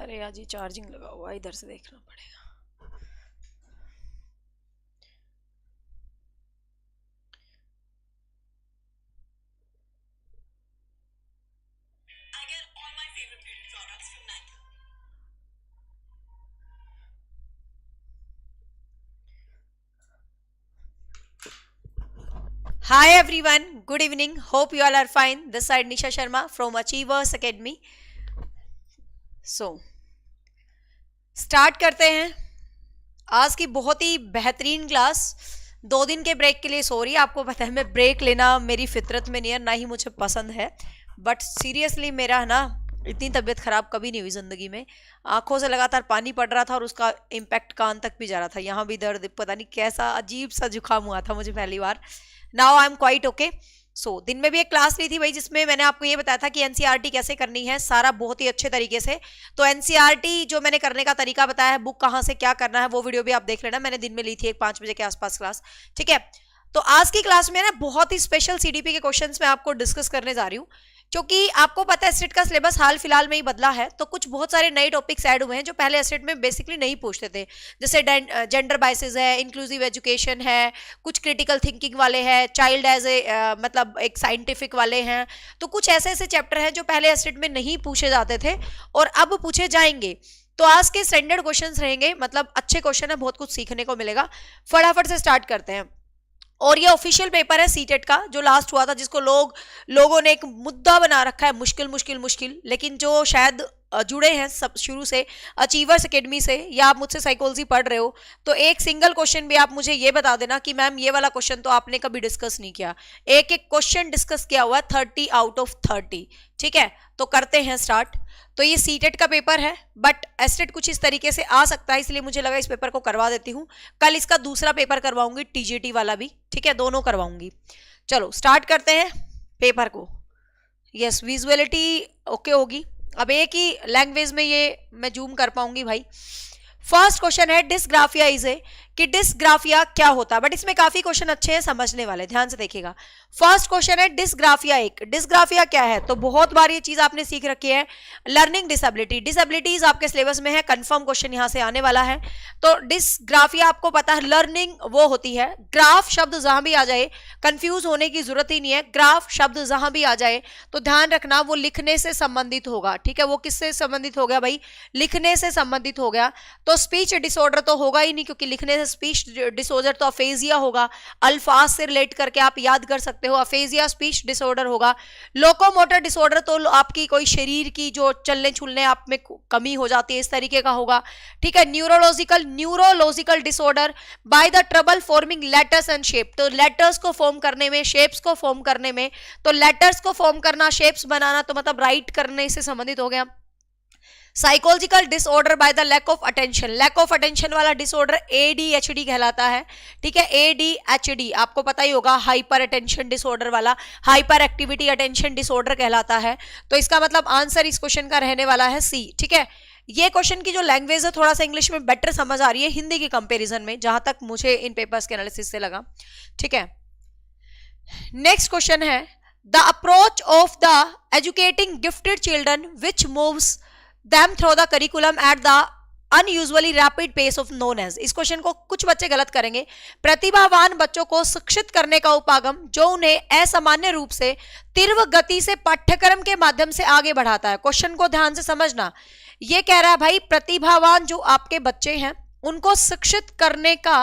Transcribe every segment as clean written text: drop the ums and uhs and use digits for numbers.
अरे यार जी चार्जिंग लगा हुआ, इधर से देखना पड़ेगा। Hi everyone, good evening. Hope you all are fine. This side Nisha Sharma from Achievers Academy. So, start करते हैं आज की बहुत ही बेहतरीन क्लास। 2 दिन के ब्रेक के लिए सॉरी, आपको पता है मैं ब्रेक लेना मेरी फितरत में नहीं है, ना ही मुझे पसंद है, बट सीरियसली मेरा ना इतनी तबीयत खराब कभी नहीं हुई जिंदगी में। आंखों से लगातार पानी पड़ रहा था और उसका इम्पैक्ट कान तक भी जा रहा था, यहाँ भी दर्द, पता नहीं कैसा अजीब सा जुकाम हुआ था मुझे पहली बार। Now I am quite okay. So दिन में भी एक क्लास ली थी भाई, जिसमें मैंने आपको ये बताया था कि एनसीईआरटी कैसे करनी है, सारा बहुत ही अच्छे तरीके से। तो एनसीईआरटी जो मैंने करने का तरीका बताया है, बुक कहाँ से क्या करना है, वो वीडियो भी आप देख लेना। मैंने दिन में ली थी एक 5 बजे के आसपास क्लास, ठीक है। तो आज की क्लास में ना बहुत ही स्पेशल सीडीपी के क्वेश्चंस मैं आपको डिस्कस करने जा रही हूँ, क्योंकि आपको पता है एसटेट का सिलेबस हाल फिलहाल में ही बदला है, तो कुछ बहुत सारे नए टॉपिक्स ऐड हुए हैं जो पहले एसटेट में बेसिकली नहीं पूछते थे। जैसे जेंडर बाइसेस है, इंक्लूसिव एजुकेशन है, कुछ क्रिटिकल थिंकिंग वाले हैं, चाइल्ड एज ए मतलब एक साइंटिफिक वाले हैं। तो कुछ ऐसे ऐसे चैप्टर हैं जो पहले एसटेट में नहीं पूछे जाते थे और अब पूछे जाएंगे। तो आज के स्टैंडर्ड क्वेश्चंस रहेंगे, मतलब अच्छे क्वेश्चन है, बहुत कुछ सीखने को मिलेगा। फटाफट से स्टार्ट करते हैं। और ये ऑफिशियल पेपर है सीटेट का जो लास्ट हुआ था, जिसको लोगों ने एक मुद्दा बना रखा है, मुश्किल मुश्किल मुश्किल, लेकिन जो शायद जुड़े हैं सब शुरू से अचीवर्स एकेडमी से, या आप मुझसे साइकोलॉजी पढ़ रहे हो, तो एक सिंगल क्वेश्चन भी आप मुझे ये बता देना कि मैम ये वाला क्वेश्चन तो आपने कभी डिस्कस नहीं किया। एक एक क्वेश्चन डिस्कस किया हुआ 30 आउट ऑफ 30, ठीक है। तो करते हैं स्टार्ट। तो ये सीटेट का पेपर है, बट एसटेट कुछ इस तरीके से आ सकता है, इसलिए मुझे लगा इस पेपर को करवा देती हूँ। कल इसका दूसरा पेपर करवाऊंगी, टीजीटी वाला भी, ठीक है, दोनों करवाऊंगी। चलो स्टार्ट करते हैं पेपर को। यस, विजुअलिटी ओके होगी। अब एक ही लैंग्वेज में ये मैं जूम कर पाऊंगी भाई। फर्स्ट क्वेश्चन है डिस्ग्राफिया इज ए, कि डिस्ग्राफिया क्या होता है, बट इसमें काफी क्वेश्चन अच्छे हैं समझने वाले, ध्यान से देखिएगा। फर्स्ट क्वेश्चन है डिस्ग्राफिया एक, डिस्ग्राफिया क्या है, तो बहुत बार ये चीज आपने सीख रखी है, लर्निंग डिसेबिलिटी, डिसेबिलिटीज आपके सिलेबस में है, कंफर्म क्वेश्चन यहां से आने वाला है। तो डिस्ग्राफिया आपको पता है लर्निंग वो होती है, ग्राफ शब्द जहां भी आ जाए कंफ्यूज होने की जरूरत ही नहीं है, ग्राफ शब्द जहां भी आ जाए तो ध्यान रखना वो लिखने से संबंधित होगा, ठीक है। वो किससे संबंधित हो गया भाई, लिखने से संबंधित हो गया। तो स्पीच डिसऑर्डर तो होगा ही नहीं, क्योंकि लिखने से स्पीच डिसऑर्डर तो अफेजिया होगा, अल्फाज से रिलेट करके आप याद कर सकते हो, अफेजिया स्पीच डिसऑर्डर होगा। लोकोमोटर डिसऑर्डर तो आपकी कोई शरीर की जो चलने छूलने आप में कमी हो जाती है, इस तरीके का होगा, ठीक है। Neurological disorder by the trouble forming letters and shape, तो लेटर्स को फॉर्म करने में, शेप्स को फॉर्म करने में, तो लेटर्स को फॉर्म करना, शेप्स बनाना, तो मतलब राइट करने से संबंधित हो गया। Psychological disorder by the lack of attention, lack of attention वाला डिसऑर्डर एडीएचडी कहलाता है, ठीक है। एडीएचडी आपको पता ही होगा, हाइपर अटेंशन डिसऑर्डर वाला हाइपर एक्टिविटी अटेंशन डिसऑर्डर कहलाता है। तो इसका मतलब आंसर इस क्वेश्चन का रहने वाला है सी, ठीक है। ये क्वेश्चन की जो लैंग्वेज है थोड़ा सा इंग्लिश में बेटर समझ आ रही है हिंदी के कंपेरिजन में, जहां तक मुझे इन पेपर्स के एनालिसिस से लगा, ठीक है। नेक्स्ट क्वेश्चन है the approach of the educating gifted children which moves them through the curriculum at the unusually rapid pace of known as, इस क्वेश्चन को कुछ बच्चे गलत करेंगे। प्रतिभावान बच्चों को शिक्षित करने का उपागम जो उन्हें असामान्य रूप से तीव्र गति से पाठ्यक्रम के माध्यम से आगे बढ़ाता है। क्वेश्चन को ध्यान से समझना, ये कह रहा है भाई प्रतिभावान जो आपके बच्चे हैं उनको शिक्षित करने का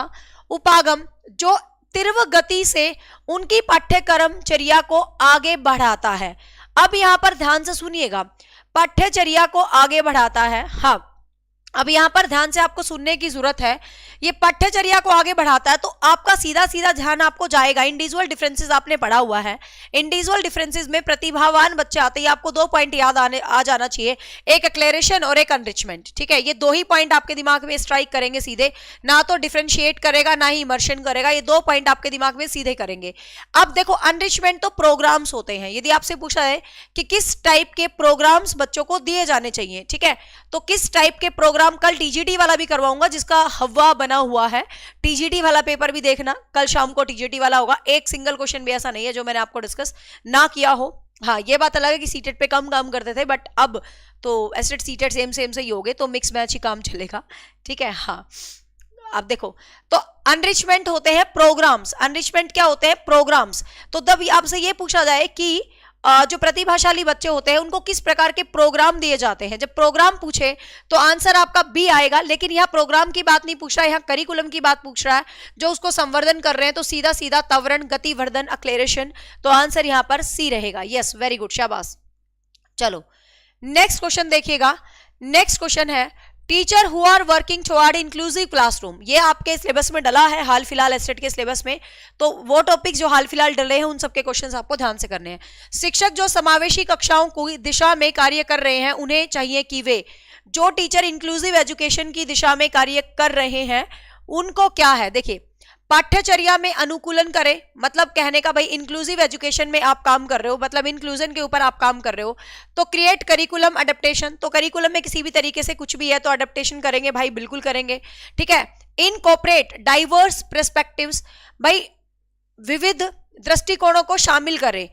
उपागम जो तीव्र गति से उनकी पाठ्यक्रमचर्या को आगे बढ़ाता है। अब यहां पर ध्यान से सुनिएगा, पाठ्यचर्या को आगे बढ़ाता है, हाँ, अब यहां पर ध्यान से आपको सुनने की जरूरत है, ये पाठ्यचर्या को आगे बढ़ाता है, तो आपका सीधा सीधा ध्यान आपको जाएगा। इंडिविजुअल डिफरेंसेस आपने पढ़ा हुआ है, इंडिविजुअल डिफरेंसेस में प्रतिभावान बच्चे आते हैं, आपको 2 पॉइंट याद आ जाना चाहिए, एक एक्लेरेशन और एक अनरिचमेंट। ठीक है, ये 2 ही पॉइंट आपके दिमाग में स्ट्राइक करेंगे सीधे, ना तो डिफरेंशिएट करेगा ना ही इमर्शन करेगा, ये 2 पॉइंट आपके दिमाग में सीधे करेंगे। अब देखो अनरिचमेंट तो प्रोग्राम्स होते हैं, यदि आपसे पूछा है कि किस टाइप के प्रोग्राम्स बच्चों को दिए जाने चाहिए, ठीक है, तो किस टाइप के प्रोग्राम, कल टीजीटी वाला भी करवाऊंगा जिसका हवा बना हुआ है, टीजीटी वाला पेपर भी देखना, कल शाम को टीजीटी वाला होगा। एक सिंगल क्वेश्चन भी ऐसा नहीं है जो मैंने आपको डिस्कस ना किया हो। हाँ, ये बात अलग है कि सीटेट पे कम काम करते थे, बट अब तो एसटेट सीटेट सेम से ही हो गए, तो मिक्स मैच ही काम चलेगा। ठीक है, हाँ। अब देखो, तो अनरिचमेंट होते हैं प्रोग्राम्स, अनरिचमेंट क्या होते हैं प्रोग्राम्स। तो तब आपसे ये पूछा जाए कि जो प्रतिभाशाली बच्चे होते हैं उनको किस प्रकार के प्रोग्राम दिए जाते हैं, जब प्रोग्राम पूछे तो आंसर आपका बी आएगा। लेकिन यहाँ प्रोग्राम की बात नहीं पूछ रहा है, यहाँ करिकुलम की बात पूछ रहा है, जो उसको संवर्धन कर रहे हैं, तो सीधा सीधा त्वरण, गतिवर्धन, अक्लेरेशन, तो आंसर यहाँ पर सी रहेगा। यस, वेरी गुड, शाबाश। चलो नेक्स्ट क्वेश्चन देखिएगा। नेक्स्ट क्वेश्चन है teacher who are working toward inclusive classroom. ये आपके सिलेबस में डला है हाल फिलहाल एसटेट के सिलेबस में, तो वो टॉपिक जो हाल फिलहाल डले हैं उन सबके क्वेश्चंस आपको ध्यान से करने हैं। शिक्षक जो समावेशी कक्षाओं को दिशा में कार्य कर रहे हैं, उन्हें चाहिए कि वे, जो टीचर इंक्लूसिव एजुकेशन की दिशा में कार्य कर रहे हैं उनको क्या है, देखिए पाठ्यचर्या में अनुकूलन करें, मतलब कहने का भाई इंक्लूसिव एजुकेशन में आप काम कर रहे हो, मतलब इंक्लूजन के ऊपर आप काम कर रहे हो, तो क्रिएट करिकुलम अडेप्टेशन, तो करिकुलम में किसी भी तरीके से कुछ भी है तो अडेप्टेशन करेंगे भाई, बिल्कुल करेंगे। ठीक है, इनकॉर्पोरेट डाइवर्स पर्सपेक्टिव्स, भाई विविध दृष्टिकोणों को शामिल करें।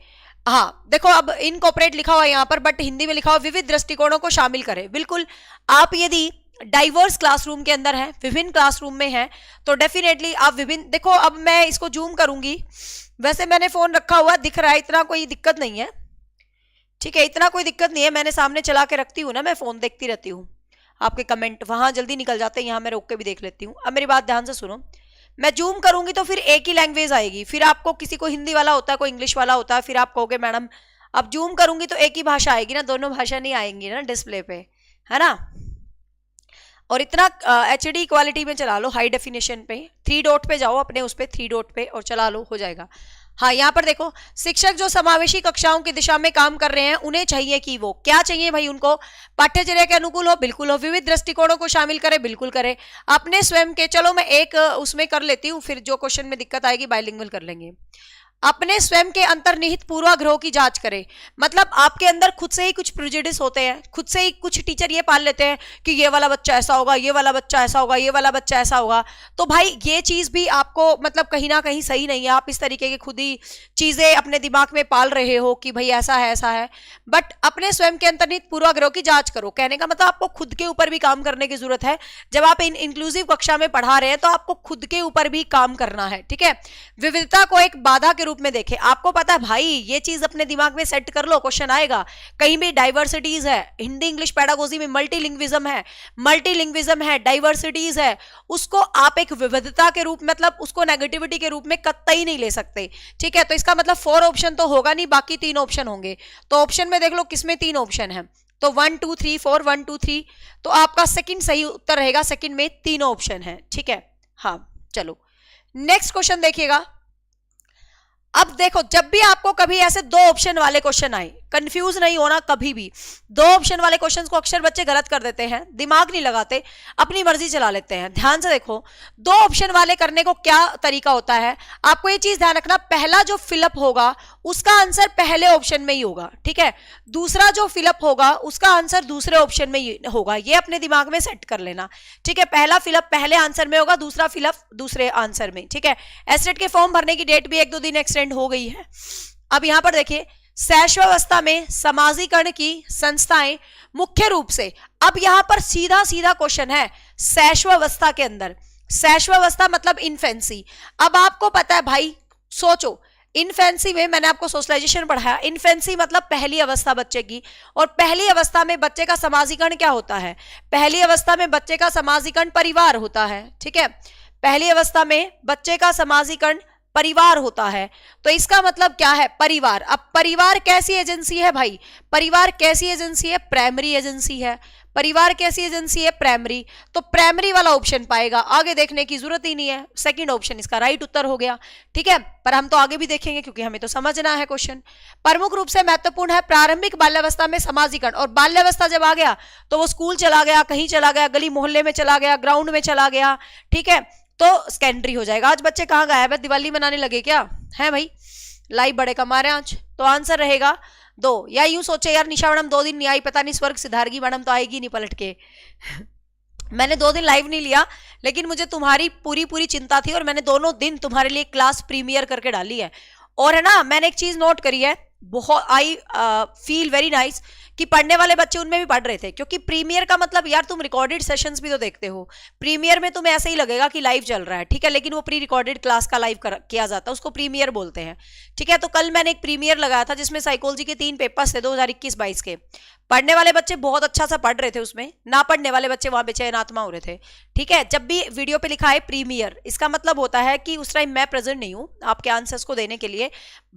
हाँ देखो, अब इनकॉर्पोरेट लिखा हुआ है यहाँ पर, बट हिंदी में लिखा हुआ विविध दृष्टिकोणों को शामिल करें। बिल्कुल, आप यदि डाइवर्स क्लासरूम के अंदर है, विभिन्न क्लासरूम में है, तो डेफिनेटली आप विभिन्न, देखो अब मैं इसको जूम करूंगी, वैसे मैंने फोन रखा हुआ दिख रहा है, इतना कोई दिक्कत नहीं है। ठीक है, इतना कोई दिक्कत नहीं है, मैंने सामने चला के रखती हूँ ना, मैं फोन देखती रहती हूँ, आपके कमेंट वहां जल्दी निकल जाते हैं, यहाँ मैं रोक के भी देख लेती हूँ। अब मेरी बात ध्यान से सुनो, मैं जूम करूंगी तो फिर एक ही लैंग्वेज आएगी, फिर आपको किसी को हिंदी वाला होता है, कोई इंग्लिश वाला होता है, फिर आप कहोगे मैडम अब जूम करूंगी तो एक ही भाषा आएगी ना, दोनों भाषा नहीं आएंगी ना डिस्प्ले पे, है ना। और इतना HD क्वालिटी में चला लो, हाई डेफिनेशन पे, 3 डॉट पे जाओ अपने, उस पे 3 डॉट पे और चला लो, हो जाएगा। हाँ, यहाँ पर देखो, शिक्षक जो समावेशी कक्षाओं की दिशा में काम कर रहे हैं उन्हें चाहिए कि वो क्या चाहिए भाई, उनको पाठ्यचर्या के अनुकूल हो, बिल्कुल हो, विविध दृष्टिकोणों को शामिल करें, बिल्कुल करें, अपने स्वयं के, चलो मैं एक उसमें कर लेती हूँ, फिर जो क्वेश्चन में दिक्कत आएगी बाइलिंगुअल कर लेंगे। अपने स्वयं के अंतर्निहित पूर्वाग्रहों की जांच करें, मतलब आपके अंदर खुद से ही कुछ प्रेजुडिस होते हैं, खुद से ही कुछ टीचर ये पाल लेते हैं कि ये वाला बच्चा ऐसा होगा, ये वाला बच्चा ऐसा होगा, ये वाला बच्चा ऐसा होगा, तो भाई ये चीज भी आपको मतलब कहीं ना कहीं सही नहीं है। आप इस तरीके की खुद ही चीजें अपने दिमाग में पाल रहे हो कि भाई ऐसा है ऐसा है, बट अपने स्वयं के अंतर्निहित पूर्वाग्रहों की जांच करो, कहने का मतलब आपको खुद के ऊपर भी काम करने की जरूरत है। जब आप इंक्लूसिव कक्षा में पढ़ा रहे हैं तो आपको खुद के ऊपर भी काम करना है। ठीक है, विविधता को एक बाधा के रूप में देखें, आपको पता है भाई ये चीज अपने दिमाग में सेट कर लो, क्वेश्चन आएगा कहीं भी, डाइवर्सिटीज है, हिंदी इंग्लिश पेडागोजी में मल्टीलिंग्विज्म है, डाइवर्सिटीज है, उसको आप एक विविधता के रूप, मतलब उसको नेगेटिविटी के रूप में कतई नहीं ले सकते। ठीक है, तो इसका मतलब 4 ऑप्शन तो होगा नहीं, बाकी 3 ऑप्शन होंगे, तो ऑप्शन में देख लो किसमें 3 ऑप्शन है, तो 1 2 3 4 1 2 3, तो आपका सेकंड सही उत्तर रहेगा, सेकंड में 3 ऑप्शन है। ठीक है, हाँ चलो नेक्स्ट क्वेश्चन देखिएगा। अब देखो, जब भी आपको कभी ऐसे 2 ऑप्शन वाले क्वेश्चन आए, कंफ्यूज नहीं होना कभी भी। 2 ऑप्शन वाले क्वेश्चंस को अक्सर बच्चे गलत कर देते हैं, दिमाग नहीं लगाते, अपनी मर्जी चला लेते हैं। ध्यान से देखो, 2 ऑप्शन वाले करने को क्या तरीका होता है, आपको ये चीज ध्यान रखना, पहला जो फिलअप होगा उसका आंसर पहले ऑप्शन में ही होगा। ठीक है, दूसरा जो फिलअप होगा उसका आंसर दूसरे ऑप्शन में ही होगा, ये अपने दिमाग में सेट कर लेना। ठीक है, पहला फिलअप पहले आंसर में होगा, दूसरा फिलअप दूसरे आंसर में। ठीक है, एसटेट के फॉर्म भरने की डेट भी 1-2 दिन एक्सटेंड हो गई है। अब यहां पर देखिए, शैशवावस्था में समाजीकरण की संस्थाएं मुख्य रूप से, अब यहां पर सीधा सीधा क्वेश्चन है, शैशवावस्था के अंदर, शैशवावस्था मतलब इन्फेंसी। अब आपको पता है भाई, सोचो इन्फेंसी में मैंने आपको सोशलाइजेशन पढ़ाया, इन्फेंसी मतलब पहली अवस्था बच्चे की, और पहली अवस्था में बच्चे का समाजीकरण क्या होता है, पहली अवस्था में बच्चे का समाजीकरण परिवार होता है। ठीक है, पहली अवस्था में बच्चे का समाजीकरण परिवार होता है। तो इसका मतलब क्या है, परिवार। अब परिवार कैसी एजेंसी है भाई, परिवार कैसी एजेंसी है, प्राइमरी एजेंसी है। परिवार कैसी एजेंसी है, प्राइमरी। तो प्राइमरी वाला ऑप्शन पाएगा, आगे देखने की जरूरत ही नहीं है, सेकंड ऑप्शन इसका राइट उत्तर हो गया। ठीक है, पर हम तो आगे भी देखेंगे क्योंकि हमें तो समझना है क्वेश्चन। प्रमुख रूप से महत्वपूर्ण है प्रारंभिक बाल्यावस्था में समाजीकरण। और बाल्यावस्था जब आ गया तो वो स्कूल चला गया, कहीं चला गया, गली मोहल्ले में चला गया, ग्राउंड में चला गया, ठीक है, तो सेकेंडरी हो जाएगा। आज बच्चे कहाँ गायब है, दिवाली मनाने लगे क्या है भाई, लाइव बड़े कमा रहे हैं आज। तो आंसर रहेगा 2। या यूं सोचे यार निशा मैडम 2 दिन नहीं आई, पता नहीं स्वर्ग सिधारगी मैडम तो आएगी नहीं पलट के। मैंने 2 दिन लाइव नहीं लिया, लेकिन मुझे तुम्हारी पूरी चिंता थी और मैंने दोनों दिन तुम्हारे लिए क्लास प्रीमियर करके डाली है। और है ना, मैंने एक चीज नोट करी है, बहुत आई फील वेरी नाइस कि पढ़ने वाले बच्चे उनमें भी पढ़ रहे थे, क्योंकि प्रीमियर का मतलब यार तुम रिकॉर्डेड सेशंस भी तो देखते हो। प्रीमियर में तुम्हें ऐसे ही लगेगा कि लाइव चल रहा है, ठीक है, लेकिन वो प्री रिकॉर्डेड क्लास का लाइव किया जाता है, उसको प्रीमियर बोलते हैं। ठीक है, तो कल मैंने एक प्रीमियर लगाया था जिसमें साइकोलॉजी के 3 पेपर्स थे 2021-22 के। पढ़ने वाले बच्चे बहुत अच्छा सा पढ़ रहे थे उसमें, ना पढ़ने वाले बच्चे वहां बेचैन आत्मा हो रहे थे। ठीक है, जब भी वीडियो पे लिखा है प्रीमियर, इसका मतलब होता है कि उस टाइम मैं प्रेजेंट नहीं हूं आपके आंसर्स को देने के लिए,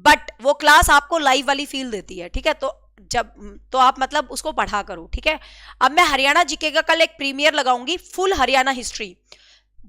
बट वो क्लास आपको लाइव वाली फील देती है। ठीक है, तो आप मतलब उसको पढ़ा करो। ठीक है, अब मैं हरियाणा जीके का कल एक प्रीमियर लगाऊंगी, फुल हरियाणा हिस्ट्री,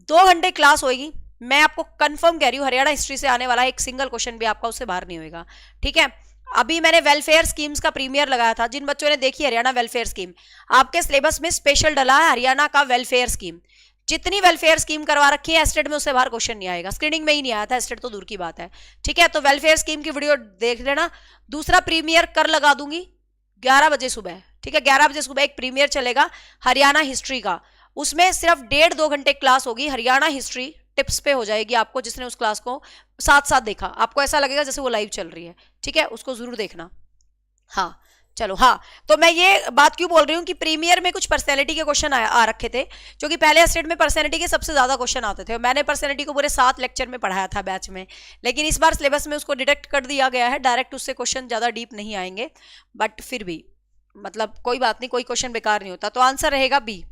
2 घंटे क्लास होगी। मैं आपको कंफर्म कह रही हूँ हरियाणा हिस्ट्री से आने वाला एक सिंगल क्वेश्चन भी आपका उससे बाहर नहीं होगा। ठीक है, अभी मैंने वेलफेयर स्कीम्स का प्रीमियर लगाया था, जिन बच्चों ने देखी हरियाणा वेलफेयर स्कीम, आपके सिलेबस में स्पेशल डला है हरियाणा का वेलफेयर स्कीम। जितनी वेलफेयर स्कीम करवा रखी है एस्टेट में, उससे बाहर क्वेश्चन नहीं आएगा, स्क्रीनिंग में ही नहीं आया था, एस्टेट तो दूर की बात है। ठीक है, तो वेलफेयर स्कीम की वीडियो देख लेना। दूसरा प्रीमियर कर लगा दूंगी 11 बजे सुबह। ठीक है, 11 बजे सुबह एक प्रीमियर चलेगा हरियाणा हिस्ट्री का, उसमें सिर्फ 1.5-2 घंटे क्लास होगी, हरियाणा हिस्ट्री टिप्स पे हो जाएगी आपको। जिसने उस क्लास को साथ साथ देखा, आपको ऐसा लगेगा जैसे वो लाइव चल रही है। ठीक है, उसको जरूर देखना। हाँ चलो, हाँ तो मैं ये बात क्यों बोल रही हूँ कि प्रीमियर में कुछ पर्सनैलिटी के क्वेश्चन आ रखे थे, क्योंकि पहले स्टेट में पर्सनैलिटी के सबसे ज्यादा क्वेश्चन आते थे। मैंने पर्सनैलिटी को पूरे 7 लेक्चर में पढ़ाया था बैच में, लेकिन इस बार सिलेबस में उसको डिटेक्ट कर दिया गया है, डायरेक्ट उससे क्वेश्चन ज्यादा डीप नहीं आएंगे, बट फिर भी मतलब कोई बात नहीं, कोई क्वेश्चन बेकार नहीं होता। तो आंसर रहेगा बी।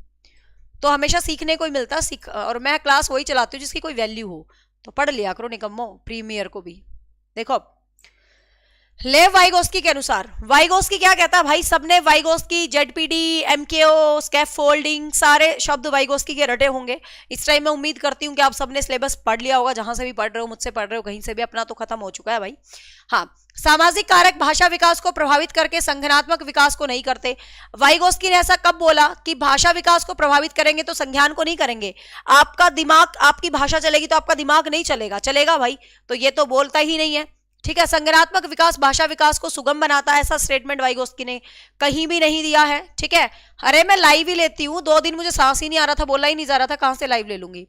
तो हमेशा सीखने को ही मिलता, और मैं क्लास वही चलाती हूँ जिसकी कोई वैल्यू हो, तो पढ़ लिया करो निकम्मो प्रीमियर को भी। देखो लेव वाइगोस्की के अनुसार, वाइगोस्की क्या कहता है भाई, सबने वाइगोस्की, जेडपीडी, एमकेओ, स्कैफोल्डिंग, सारे शब्द वाइगोस्की के रटे होंगे। इस टाइम मैं उम्मीद करती हूँ कि आप सबने सिलेबस पढ़ लिया होगा, जहां से भी पढ़ रहे हो, मुझसे पढ़ रहे हो, कहीं से भी, अपना तो खत्म हो चुका है भाई। हाँ, सामाजिक कारक भाषा विकास को प्रभावित करके संज्ञानात्मक विकास को नहीं करते। वाइगोस्की ने ऐसा कब बोला कि भाषा विकास को प्रभावित करेंगे तो संज्ञान को नहीं करेंगे। आपका दिमाग, आपकी भाषा चलेगी तो आपका दिमाग नहीं चलेगा, चलेगा भाई, तो ये तो बोलता ही नहीं है। ठीक है, संज्ञानात्मक विकास भाषा विकास को सुगम बनाता है, ऐसा स्टेटमेंट वाइगोस्की ने कहीं भी नहीं दिया है। ठीक है, अरे मैं लाइव ही लेती हूँ, 2 दिन मुझे सांस ही नहीं आ रहा था, बोला ही नहीं जा रहा था, कहां से लाइव ले लूंगी।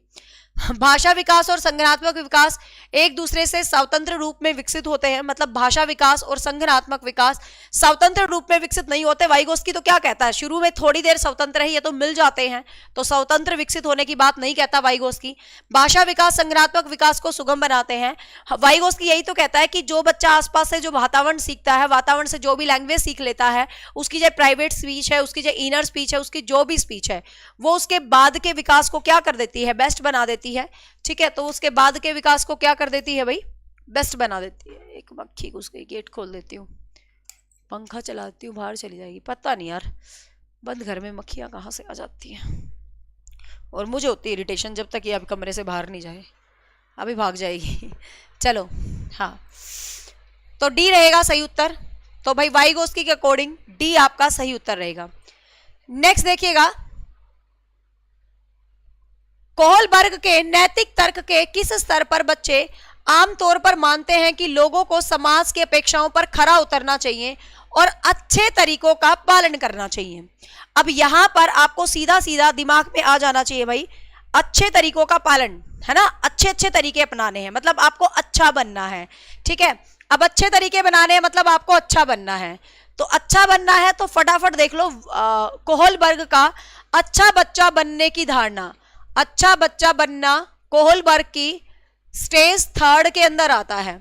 भाषा विकास और संज्ञानात्मक विकास एक दूसरे से स्वतंत्र रूप में विकसित होते हैं, मतलब भाषा विकास और संज्ञानात्मक विकास स्वतंत्र रूप में विकसित नहीं होते। वाइगोस्की तो क्या कहता है, शुरू में थोड़ी देर स्वतंत्र है, ये तो मिल जाते हैं, तो स्वतंत्र विकसित होने की बात नहीं कहता वाइगोस्की। भाषा विकास संज्ञानात्मक विकास को सुगम बनाते हैं। वाइगोस्की यही तो कहता है कि जो बच्चा आसपास से जो वातावरण सीखता है, वातावरण से जो भी लैंग्वेज सीख लेता है, उसकी जो प्राइवेट स्पीच है, उसकी जो इनर स्पीच है, उसकी जो भी स्पीच है, वो उसके बाद के विकास को क्या कर देती है, बेस्ट बना देती है। ठीक है, तो उसके बाद के विकास को क्या कर देती है भाई, बेस्ट बना देती है। एक मक्खी घुस गई, गेट खोल देती हूँ, पंखा चलाती हूँ, बाहर चली जाएगी, पता नहीं यार बंद घर में मक्खियाँ कहाँ से आ जाती हैं, और मुझे होती है इरिटेशन जब तक ये अभी कमरे से बाहर नहीं जाए, अभी भाग जाएगी। चलो हाँ, तो डी रहेगा सही उत्तर। तो भाई वाइगोस्की के अकॉर्डिंग डी आपका सही उत्तर रहेगा। नेक्स्ट देखिएगा, कोहलबर्ग के नैतिक तर्क के किस स्तर पर बच्चे आमतौर पर मानते हैं कि लोगों को समाज की अपेक्षाओं पर खरा उतरना चाहिए और अच्छे तरीकों का पालन करना चाहिए। अब यहां पर आपको सीधा सीधा दिमाग में आ जाना चाहिए भाई, अच्छे तरीकों का पालन, है ना, अच्छे अच्छे तरीके अपनाने हैं, मतलब आपको अच्छा बनना है। ठीक है, अब अच्छे तरीके बनाने हैं मतलब आपको अच्छा बनना है, तो अच्छा बनना है तो फटाफट देख लो कोहलबर्ग का अच्छा बच्चा बनने की धारणा, अच्छा बच्चा बनना कोहलबर्ग की स्टेज 3 के अंदर आता है।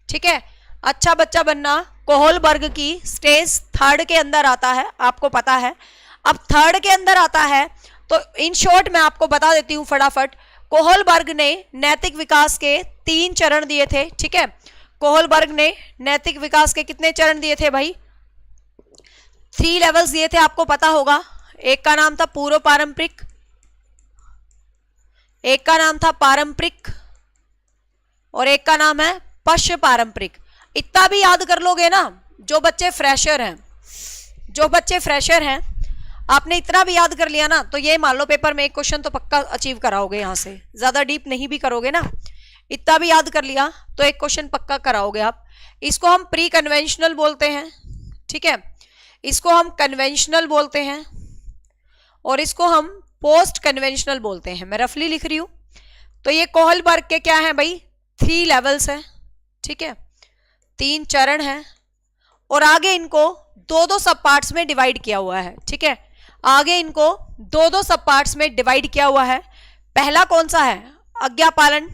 ठीक है, अच्छा बच्चा बनना कोहलबर्ग की स्टेज 3 के अंदर आता है, आपको पता है। अब 3 के अंदर आता है तो इन शॉर्ट मैं आपको बता देती हूँ फटाफट, कोहलबर्ग ने नैतिक विकास के 3 चरण दिए थे, ठीक है। कोहलबर्ग ने नैतिक विकास के कितने चरण दिए थे भाई? 3 लेवल्स दिए थे, आपको पता होगा। एक का नाम था पूर्व पारंपरिक, एक का नाम था पारंपरिक, और एक का नाम है पश्च पारंपरिक। इतना भी याद कर लोगे ना, जो बच्चे फ्रेशर हैं, जो बच्चे फ्रेशर हैं, आपने इतना भी याद कर लिया ना, तो ये मान लो पेपर में एक क्वेश्चन तो पक्का अचीव कराओगे। यहां से ज्यादा डीप नहीं भी करोगे ना, इतना भी याद कर लिया तो एक क्वेश्चन पक्का कराओगे आप। इसको हम प्री कन्वेंशनल बोलते हैं, ठीक है, इसको हम कन्वेंशनल बोलते हैं, और इसको हम पोस्ट कन्वेंशनल बोलते हैं। मैं रफली लिख रही हूं। तो ये कोहलबर्ग के क्या है भाई? 3 लेवल्स हैं, ठीक है, 3 चरण हैं, और आगे इनको 2-2 सब पार्ट्स में डिवाइड किया हुआ है, ठीक है। आगे इनको 2-2 सब पार्ट्स में डिवाइड किया हुआ है। पहला कौन सा है? आज्ञा पालन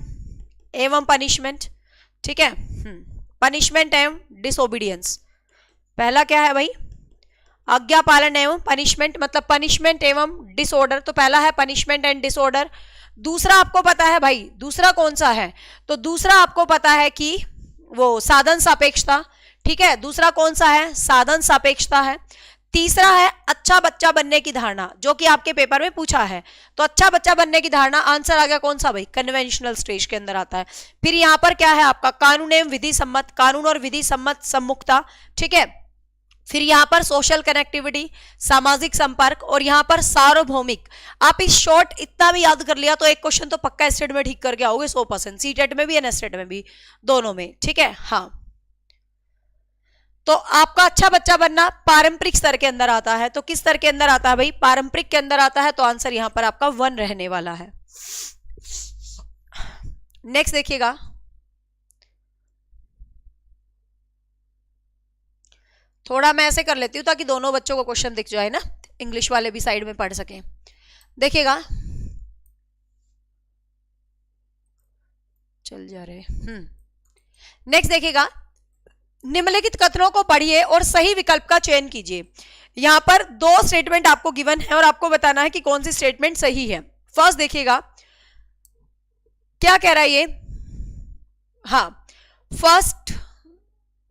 एवं पनिशमेंट, ठीक है, पनिशमेंट एवं डिसोबीडियंस। पहला क्या है भाई? आज्ञा पालन एवं पनिशमेंट, मतलब पनिशमेंट एवं डिसऑर्डर। तो पहला है पनिशमेंट एंड डिसऑर्डर। दूसरा आपको पता है भाई, दूसरा कौन सा है? तो दूसरा आपको पता है कि वो साधन सापेक्षता, ठीक है। दूसरा कौन सा है? साधन सापेक्षता है। तीसरा है अच्छा बच्चा बनने की धारणा, जो कि आपके पेपर में पूछा है। तो अच्छा बच्चा बनने की धारणा, आंसर आ गया कौन सा भाई? कन्वेंशनल स्टेज के अंदर आता है। फिर यहां पर क्या है आपका? कानून एवं विधि सम्मत, कानून और विधि सम्मत सम्मुखता, ठीक है। फिर यहां पर सोशल कनेक्टिविटी, सामाजिक संपर्क, और यहां पर सार्वभौमिक। आप इस शॉर्ट इतना भी याद कर लिया तो एक क्वेश्चन तो पक्का स्टेट में ठीक करके आओगे 100%, सीटेट में भी और एस्टेट में भी, दोनों में, ठीक है। हाँ, तो आपका अच्छा बच्चा बनना पारंपरिक स्तर के अंदर आता है। तो किस स्तर के अंदर आता है भाई? पारंपरिक के अंदर आता है। तो आंसर यहां पर आपका 1 रहने वाला है। नेक्स्ट देखिएगा, थोड़ा मैं ऐसे कर लेती हूं ताकि दोनों बच्चों को क्वेश्चन दिख जाए ना, इंग्लिश वाले भी साइड में पढ़ सकें। देखिएगा, चल जा रहे। नेक्स्ट देखिएगा, निम्नलिखित कथनों को पढ़िए और सही विकल्प का चयन कीजिए। यहां पर 2 स्टेटमेंट आपको गिवन है और आपको बताना है कि कौन सी स्टेटमेंट सही है। फर्स्ट देखिएगा क्या कह रहा है ये। हाँ, फर्स्ट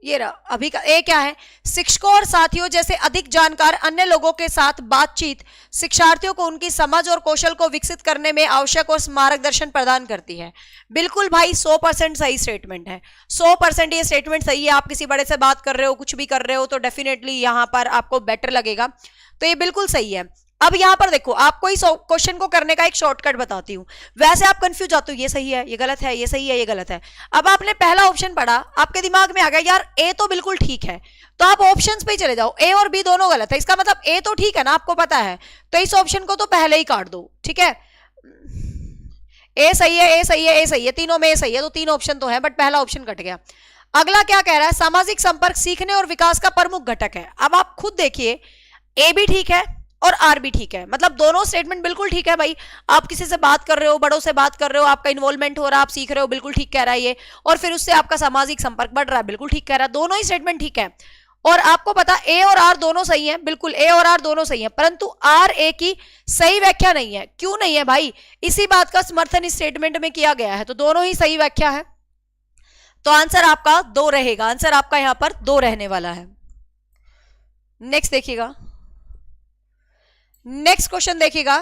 ये रहा अभी का। ए क्या है? शिक्षकों और साथियों जैसे अधिक जानकार अन्य लोगों के साथ बातचीत शिक्षार्थियों को उनकी समझ और कौशल को विकसित करने में आवश्यक और मार्गदर्शन प्रदान करती है। बिल्कुल भाई 100% सही स्टेटमेंट है, 100% ये स्टेटमेंट सही है। आप किसी बड़े से बात कर रहे हो, कुछ भी कर रहे हो, तो डेफिनेटली यहां पर आपको बेटर लगेगा। तो ये बिल्कुल सही है। अब यहां पर देखो, आपको इस क्वेश्चन को करने का एक शॉर्टकट बताती हूं। वैसे आप कंफ्यूज आते हो, ये सही है, ये गलत है, ये सही है, ये गलत है। अब आपने पहला ऑप्शन पढ़ा, आपके दिमाग में आ गया यार ए तो बिल्कुल ठीक है, तो आप ऑप्शंस पे ही चले जाओ। ए और बी दोनों गलत है, इसका मतलब ए तो ठीक है ना, आपको पता है, तो इस ऑप्शन को तो पहले ही काट दो, ठीक है। ए सही है, ए सही है, ए सही है, तीनों में ए सही है, तो 3 ऑप्शन तो है, बट पहला ऑप्शन कट गया। अगला क्या कह रहा है? सामाजिक संपर्क सीखने और विकास का प्रमुख घटक है। अब आप खुद देखिए, ए भी ठीक है और आर भी ठीक है, मतलब दोनों स्टेटमेंट बिल्कुल ठीक है भाई। आप किसी से बात कर रहे हो, बड़ों से बात कर रहे हो, आपका इन्वॉल्वमेंट हो रहा है, आप सीख रहे हो, बिल्कुल ठीक कह रहा है ये। और फिर उससे आपका सामाजिक संपर्क बढ़ रहा है, बिल्कुल ठीक कह रहा है। दोनों ही स्टेटमेंट ठीक है। और आपको पता ए और आर दोनों सही है, बिल्कुल ए और आर दोनों सही है, परंतु आर ए की सही व्याख्या नहीं है। क्यों नहीं है भाई? इसी बात का समर्थन इस स्टेटमेंट में किया गया है, तो दोनों ही सही व्याख्या है। तो आंसर आपका 2 रहेगा, आंसर आपका यहां पर 2 रहने वाला है। नेक्स्ट देखिएगा, नेक्स्ट क्वेश्चन देखिएगा।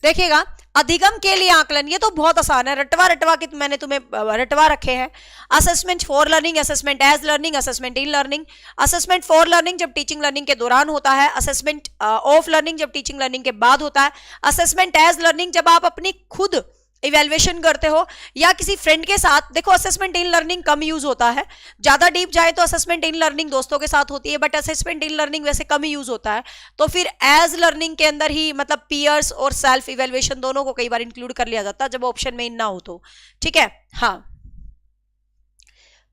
देखिएगा, अधिगम के लिए आकलन, ये तो बहुत आसान है, रटवा रटवा के मैंने तुम्हें रटवा रखे हैं। Assessment for learning, assessment as learning, assessment in learning. Assessment for learning जब टीचिंग लर्निंग के दौरान होता है, असेसमेंट ऑफ लर्निंग जब टीचिंग लर्निंग के बाद होता है, असेसमेंट एज लर्निंग जब आप अपनी खुद इवेल्युएशन करते हो या किसी फ्रेंड के साथ। देखो, assessment in learning come use होता है, ज्यादा डीप जाए तो असेसमेंट इन लर्निंग दोस्तों के साथ होती है, बट असेसमेंट इन लर्निंग वैसे कम यूज होता है। तो फिर एज लर्निंग के अंदर ही मतलब पीयर्स और सेल्फ इवेल्युएशन दोनों को कई बार इंक्लूड कर लिया जाता है जब ऑप्शन में इन ना हो तो, ठीक है। हाँ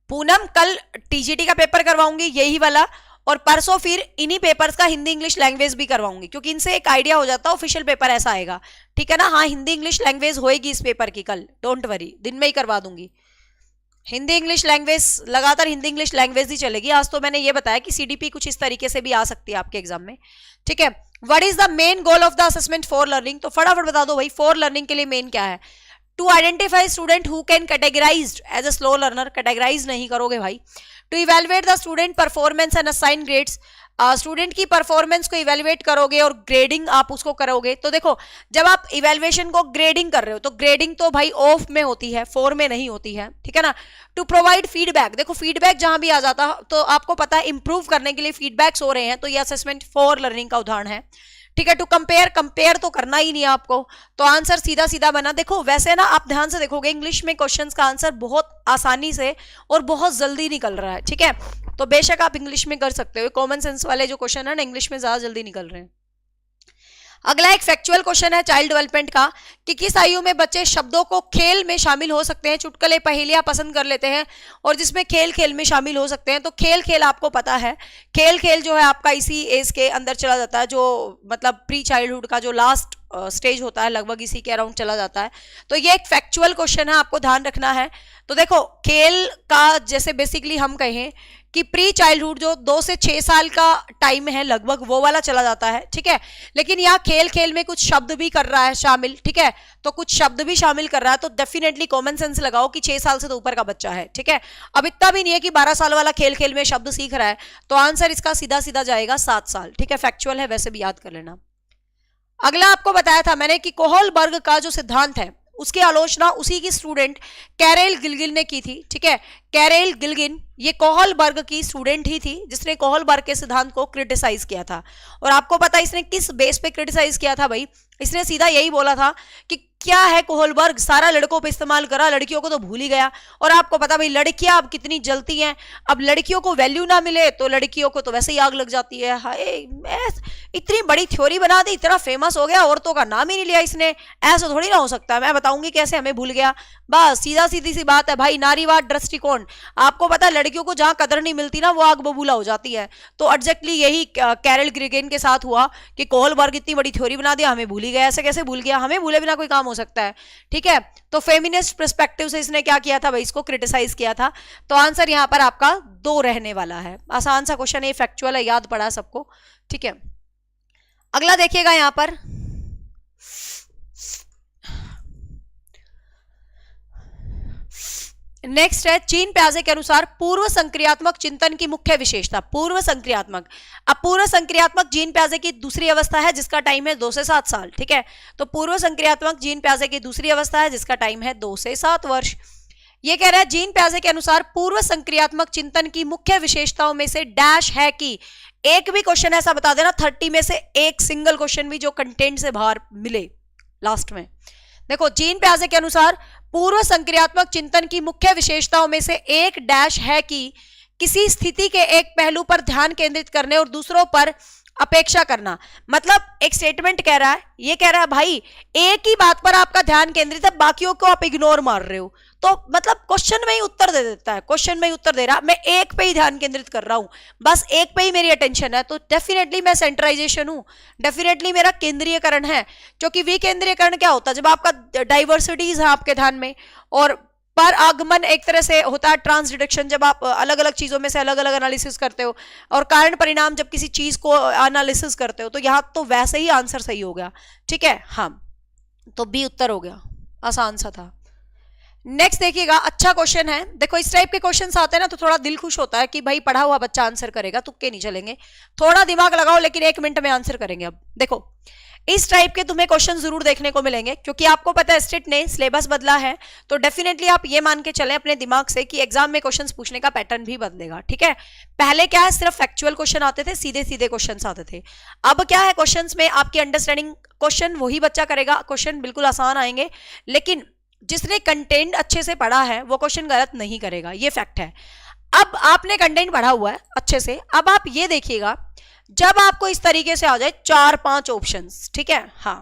पूनम, कल टीजीटी का पेपर करवाऊंगी यही वाला, और परसों फिर इन्हीं पेपर्स का हिंदी इंग्लिश लैंग्वेज भी करवाऊंगी, क्योंकि इनसे एक आइडिया हो जाता है ऑफिशियल पेपर ऐसा आएगा, ठीक है ना। हाँ, हिंदी इंग्लिश लैंग्वेज होएगी इस पेपर की कल, डोंट वरी, दिन में ही करवा दूंगी। हिंदी इंग्लिश लैंग्वेज, लगातार हिंदी इंग्लिश लैंग्वेज ही चलेगी। आज तो मैंने ये बताया कि सीडीपी कुछ इस तरीके से भी आ सकती है आपके एग्जाम में, ठीक है। What is the main goal of the assessment for learning, तो फटाफट बता दो भाई, फॉर लर्निंग के लिए मेन क्या है? To identify student who can categorised as a slow learner, categorise नहीं करोगे भाई। To evaluate the student performance and assign grades, student की परफॉर्मेंस को इवेलुएट करोगे और ग्रेडिंग आप उसको करोगे। तो देखो, जब आप इवेलुएशन को ग्रेडिंग कर रहे हो तो ग्रेडिंग तो भाई ऑफ में होती है, फोर में नहीं होती है, ठीक है ना। टू प्रोवाइड फीडबैक, देखो फीडबैक जहां भी आ जाता तो आपको पता है इंप्रूव करने के लिए फीडबैक्स हो रहे हैं, तो ये असेसमेंट फॉर लर्निंग का उदाहरण है, ठीक है। टू कंपेयर तो करना ही नहीं है आपको, तो आंसर सीधा सीधा बना। देखो वैसे ना आप ध्यान से देखोगे इंग्लिश में क्वेश्चंस का आंसर बहुत आसानी से और बहुत जल्दी निकल रहा है, ठीक है। तो बेशक आप इंग्लिश में कर सकते हो, कॉमन सेंस वाले जो क्वेश्चन है ना इंग्लिश में ज्यादा जल्दी निकल रहे हैं। अगला एक फैक्चुअल क्वेश्चन है चाइल्ड डेवलपमेंट का, कि किस आयु में बच्चे शब्दों को खेल में शामिल हो सकते हैं, चुटकुले पहेलियां पसंद कर लेते हैं, और जिसमें खेल खेल में शामिल हो सकते हैं। तो खेल खेल आपको पता है, खेल खेल जो है आपका इसी एज के अंदर चला जाता है, जो मतलब प्री चाइल्डहुड का जो लास्ट स्टेज होता है लगभग इसी के अराउंड चला जाता है। तो ये एक फैक्चुअल क्वेश्चन है, आपको ध्यान रखना है। तो देखो खेल का जैसे बेसिकली हम कहें कि प्री चाइल्डहुड जो 2 से 6 साल का टाइम है लगभग, वो वाला चला जाता है, ठीक है। लेकिन यहाँ खेल खेल में कुछ शब्द भी कर रहा है शामिल, ठीक है, तो कुछ शब्द भी शामिल कर रहा है, तो डेफिनेटली कॉमन सेंस लगाओ कि 6 साल से तो ऊपर का बच्चा है, ठीक है। अब इतना भी नहीं है कि 12 साल वाला खेल खेल में शब्द सीख रहा है, तो आंसर इसका सीधा सीधा जाएगा 7 साल, ठीक है। फैक्चुअल है, वैसे भी याद कर लेना। अगला आपको बताया था मैंने कि कोहलबर्ग का जो सिद्धांत है उसकी आलोचना उसी की स्टूडेंट कैरेल गिल्गिन ने की थी, ठीक है। कैरेल गिल्गिन ये कोहलबर्ग की स्टूडेंट ही थी जिसने कोहलबर्ग के सिद्धांत को क्रिटिसाइज किया था। और आपको पता है इसने किस बेस पे क्रिटिसाइज किया था भाई? इसने सीधा यही बोला था कि क्या है कोहलबर्ग, सारा लड़कों पे इस्तेमाल करा, लड़कियों को तो भूल ही गया। और आपको पता भाई लड़कियां अब कितनी जलती हैं, अब लड़कियों को वैल्यू ना मिले तो लड़कियों को तो वैसे ही आग लग जाती है। हाय, इतनी बड़ी थ्योरी बना दी, इतना फेमस हो गया, औरतों का नाम ही नहीं लिया इसने, ऐसा थोड़ी ना हो सकता। मैं बताऊंगी कैसे हमें भूल गया। बस सीधा सीधी सी बात है भाई, नारीवाद दृष्टिकोण। आपको पता है लड़कियों को जहां कदर नहीं मिलती ना वो आग बबूला हो जाती है। तो एग्जैक्टली यही कैरल गिल्गिन के साथ हुआ कि कोहलबर्ग इतनी बड़ी थ्योरी बना दिया, हमें भूल ही गया। ऐसे कैसे भूल गया? हमें भूले बिना कोई काम हो सकता है, ठीक है। तो फेमिनिस्ट पर्सपेक्टिव से इसने क्या किया था भाई? इसको क्रिटिसाइज किया था। तो आंसर यहां पर आपका 2 रहने वाला है। आसान सा क्वेश्चन है, फैक्चुअल है, याद पड़ा सबको, ठीक है। अगला देखिएगा यहां पर, नेक्स्ट है चीन प्याजे के अनुसार पूर्व संक्रियात्मक चिंतन की मुख्य विशेषता। पूर्व संक्रियात्मक, अब पूर्व संक्रियात्मक जीन प्याजे की दूसरी अवस्था है जिसका टाइम है 2 से 7 साल, ठीक है। तो पूर्व संक्रियात्मक जीन प्याजे की दूसरी अवस्था है जिसका टाइम है 2 से 7 वर्ष। ये कह रहा है जीन प्याजे के अनुसार पूर्व संक्रियात्मक चिंतन की मुख्य विशेषताओं में से डैश है कि, एक भी क्वेश्चन ऐसा बता देना 30 में से एक सिंगल क्वेश्चन भी जो कंटेंट से बाहर मिले लास्ट में। देखो जीन प्याजे के अनुसार पूर्व संक्रियात्मक चिंतन की मुख्य विशेषताओं में से एक डैश है कि किसी स्थिति के एक पहलू पर ध्यान केंद्रित करने और दूसरों पर अपेक्षा करना। मतलब एक स्टेटमेंट कह रहा है, ये कह रहा है भाई एक ही बात पर आपका ध्यान केंद्रित है, बाकियों को आप इग्नोर मार रहे हो। तो मतलब क्वेश्चन में ही उत्तर दे देता है, क्वेश्चन में ही उत्तर दे रहा, मैं एक पे ही ध्यान केंद्रित कर रहा हूं, बस एक पे ही मेरी अटेंशन है। तो डेफिनेटली मैं सेंट्राइजेशन हूं, डेफिनेटली मेरा केंद्रीयकरण है। क्योंकि विकेंद्रीयकरण क्या होता है? जब आपका डाइवर्सिटीज है आपके ध्यान में, और पर आगमन एक तरह से होता है ट्रांस डिडक्शन, जब आप अलग अलग चीजों में से अलग अलग एनालिसिस करते हो, और कारण परिणाम जब किसी चीज को एनालिसिस करते हो, तो यहां तो वैसे ही आंसर सही हो गया, ठीक है। हाँ, तो बी उत्तर हो गया, आसान सा था। नेक्स्ट देखिएगा, अच्छा क्वेश्चन है। देखो इस टाइप के क्वेश्चंस आते हैं ना तो थोड़ा दिल खुश होता है कि भाई पढ़ा हुआ बच्चा आंसर करेगा, तुक्के नहीं चलेंगे, थोड़ा दिमाग लगाओ, लेकिन 1 मिनट में आंसर करेंगे। अब देखो इस टाइप के तुम्हें क्वेश्चन जरूर देखने को मिलेंगे, क्योंकि आपको पता है स्टेट ने सिलेबस बदला है। तो डेफिनेटली आप ये मान के चलें अपने दिमाग से कि एग्जाम में क्वेश्चंस पूछने का पैटर्न भी बदलेगा, ठीक है। पहले क्या है, सिर्फ फैक्चुअल क्वेश्चन आते थे, सीधे सीधे क्वेश्चंस आते थे। अब क्या है, क्वेश्चंस में आपकी अंडरस्टैंडिंग, क्वेश्चन वही बच्चा करेगा, क्वेश्चन बिल्कुल आसान आएंगे, लेकिन जिसने कंटेंट अच्छे से पढ़ा है वो क्वेश्चन गलत नहीं करेगा, ये फैक्ट है। अब आपने कंटेंट पढ़ा हुआ है अच्छे से, अब आप ये देखिएगा जब आपको इस तरीके से आ जाए 4-5 ऑप्शंस, ठीक है। हाँ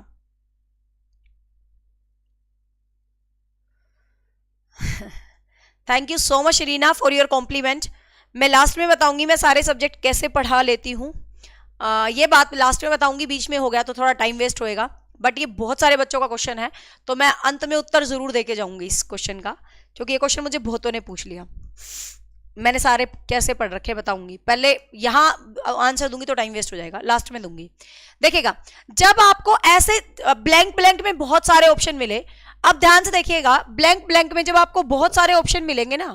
thank you so much Reena for your compliment. मैं लास्ट में बताऊंगी मैं सारे सब्जेक्ट कैसे पढ़ा लेती हूँ, ये बात लास्ट में बताऊंगी, बीच में हो गया तो थोड़ा टाइम वेस्ट होएगा, बट ये बहुत सारे बच्चों का क्वेश्चन है तो मैं अंत में उत्तर जरूर देके जाऊंगी इस क्वेश्चन का, क्योंकि ये क्वेश्चन मुझे बहुतों ने पूछ लिया। मैंने सारे कैसे पढ़ रखे बताऊंगी, पहले यहां आंसर दूंगी तो टाइम वेस्ट हो जाएगा, लास्ट में दूंगी। देखिएगा, जब आपको ऐसे ब्लैंक ब्लैंक में बहुत सारे ऑप्शन मिले, अब ध्यान से देखिएगा, ब्लैंक ब्लैंक में जब आपको बहुत सारे ऑप्शन मिलेंगे ना,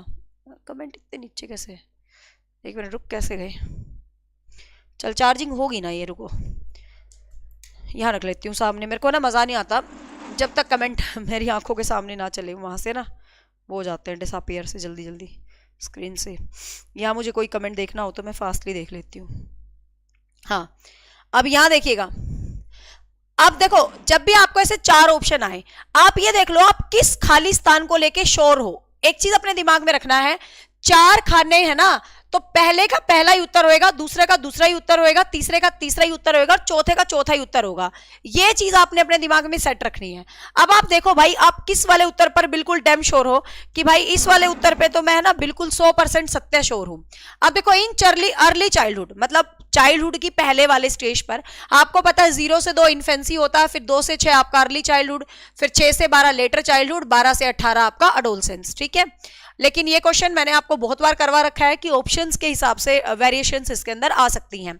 कमेंट इतने नीचे कैसे, एक मिनट रुक, कैसे गए, चल चार्जिंग होगी ना ये, रुको यहाँ रख लेती हूँ सामने, मेरे को ना मजा नहीं आता जब तक कमेंट मेरी आंखों के सामने ना चले, वहां से ना वो हो जाते हैं डिसअपीयर से जल्दी जल्दी स्क्रीन से। यहाँ मुझे कोई कमेंट देखना हो तो मैं फास्टली देख लेती हूँ। हाँ, अब यहाँ देखिएगा, अब देखो जब भी आपको ऐसे 4 ऑप्शन आए, आप ये देख लो आप किस खाली स्थान को लेके श्योर हो। एक चीज अपने दिमाग में रखना है, 4 खाने है ना, तो पहले का पहला ही उत्तर होएगा, दूसरे का दूसरा ही उत्तर होएगा, तीसरे का तीसरा ही उत्तर होएगा, चौथे का चौथा ही उत्तर होगा। ये चीज आपने अपने दिमाग में सेट रखनी है। अब आप देखो भाई, आप किस वाले उत्तर पर बिल्कुल डैम श्योर हो कि भाई इस वाले उत्तर पे तो मैं ना बिल्कुल 100% सत्य श्योर हूं। अब देखो, इन अर्ली चाइल्डहुड, मतलब चाइल्डहुड की पहले वाले स्टेज पर आपको पता है 0 से 2 इन्फेंसी होता है, फिर 2 से 6 आपका अर्ली चाइल्डहुड, फिर 6 से 12 लेटर चाइल्डहुड, 12 से 18 आपका अडोलसेंस। ठीक है, लेकिन ये क्वेश्चन मैंने आपको बहुत बार करवा रखा है कि ऑप्शंस के हिसाब से वेरिएशंस इसके अंदर आ सकती हैं।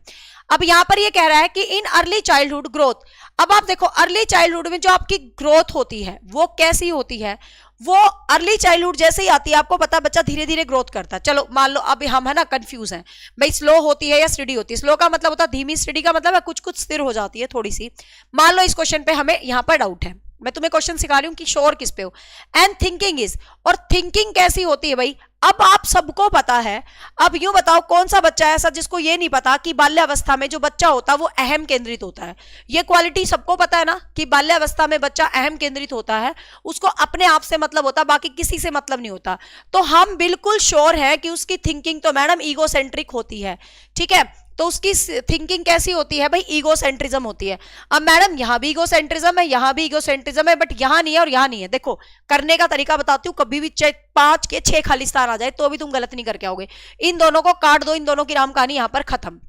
अब यहां पर ये कह रहा है कि इन अर्ली चाइल्डहुड ग्रोथ, अब आप देखो अर्ली चाइल्डहुड में जो आपकी ग्रोथ होती है वो कैसी होती है, वो अर्ली चाइल्डहुड जैसे ही आती है, आपको पता बच्चा धीरे धीरे ग्रोथ करता है। चलो मान लो अभी हम है ना कंफ्यूज हैं भाई, स्लो होती है या स्टडी होती है। स्लो का मतलब होता है धीमी, स्टडी का मतलब है कुछ कुछ स्थिर हो जाती है थोड़ी सी। मान लो इस क्वेश्चन पे हमें यहाँ पर डाउट है, मैं तुम्हें क्वेश्चन सिखा रही हूं कि श्योर किस पे हो। एंड थिंकिंग इज, और थिंकिंग कैसी होती है भाई, अब आप सबको पता है। अब यूं बताओ कौन सा बच्चा है ऐसा जिसको ये नहीं पता कि बाल्यावस्था में जो बच्चा होता है वो अहम केंद्रित होता है। ये क्वालिटी सबको पता है ना कि बाल्यावस्था में बच्चा अहम केंद्रित होता है, उसको अपने आप से मतलब होता है, बाकी किसी से मतलब नहीं होता। तो हम बिल्कुल श्योर है कि उसकी थिंकिंग तो मैडम ईगोसेंट्रिक होती है। ठीक है, तो उसकी थिंकिंग कैसी होती है भाई, ईगोसेंट्रिज्म होती है। अब मैडम यहां भी ईगोसेंट्रिज्म है, यहां भी ईगोसेंट्रिज्म है, बट यहां नहीं है और यहां नहीं है। देखो करने का तरीका बताती हूँ, कभी भी चाहे 5 के 6 खाली स्थान आ जाए तो भी तुम गलत नहीं करके आओगे। इन दोनों को काट दो, इन दोनों की राम कहानी यहां पर खत्म।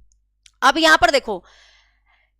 अब यहां पर देखो,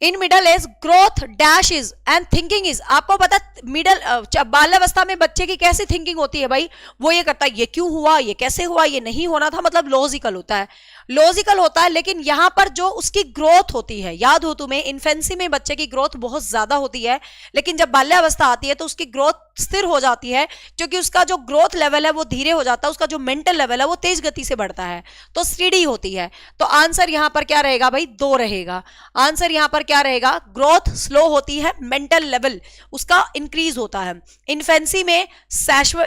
in middle age growth dash is and thinking is, आपको पता मिडल बाल्यावस्था में बच्चे की कैसी थिंकिंग होती है भाई, वो ये करता है ये क्यों हुआ, ये कैसे हुआ, ये नहीं होना था, मतलब लॉजिकल होता है, लॉजिकल होता है। लेकिन यहां पर जो उसकी ग्रोथ होती है, याद हो तुम्हें इन्फेंसी में बच्चे की ग्रोथ बहुत ज्यादा होती है, लेकिन जब बाल्यावस्था आती है तो उसकी ग्रोथ स्थिर हो जाती है, क्योंकि उसका जो ग्रोथ लेवल है वो धीरे हो जाता है, उसका जो मेंटल लेवल है वो तेज गति से बढ़ता है, तो स्टडी होती है। तो आंसर यहां पर क्या रहेगा भाई, 2 रहेगा। आंसर यहां पर क्या रहेगा, ग्रोथ स्लो होती है, मेंटल लेवल उसका इंक्रीज होता है। इन्फेंसी में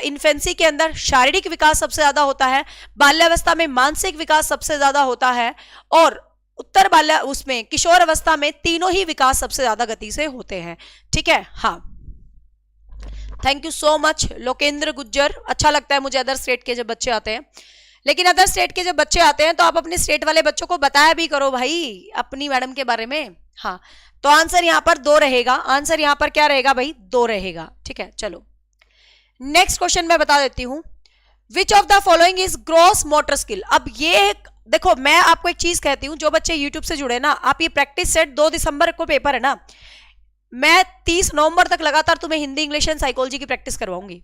इन्फेंसी के अंदर शारीरिक विकास सबसे ज्यादा होता है, बाल्यावस्था में मानसिक विकास सबसे ज्यादा होता है, और उत्तर बाल्य उसमें किशोर अवस्था में तीनों ही विकास सबसे ज्यादा गति से होते हैं। ठीक है, हाँ, thank you so much Lokendra Gujjar. अच्छा लगता है मुझे अदर स्टेट के जब बच्चे आते हैं, लेकिन अदर स्टेट के जब बच्चे आते हैं तो आप अपने स्टेट वाले बच्चों को बताया भी करो भाई अपनी मैडम के बारे में। हाँ, तो आंसर यहां पर 2 रहेगा। आंसर यहां पर क्या रहेगा भाई, 2 रहेगा। ठीक है, चलो नेक्स्ट क्वेश्चन मैं बता देती हूं, विच of the following is gross motor skill. अब ये देखो, मैं आपको एक चीज कहती हूं, जो बच्चे यूट्यूब से जुड़े ना, आप ये प्रैक्टिस सेट 2 दिसंबर को पेपर है ना, मैं 30 नवंबर तक लगातार तुम्हें हिंदी, इंग्लिश एंड साइकोलॉजी की प्रैक्टिस करवाऊंगी।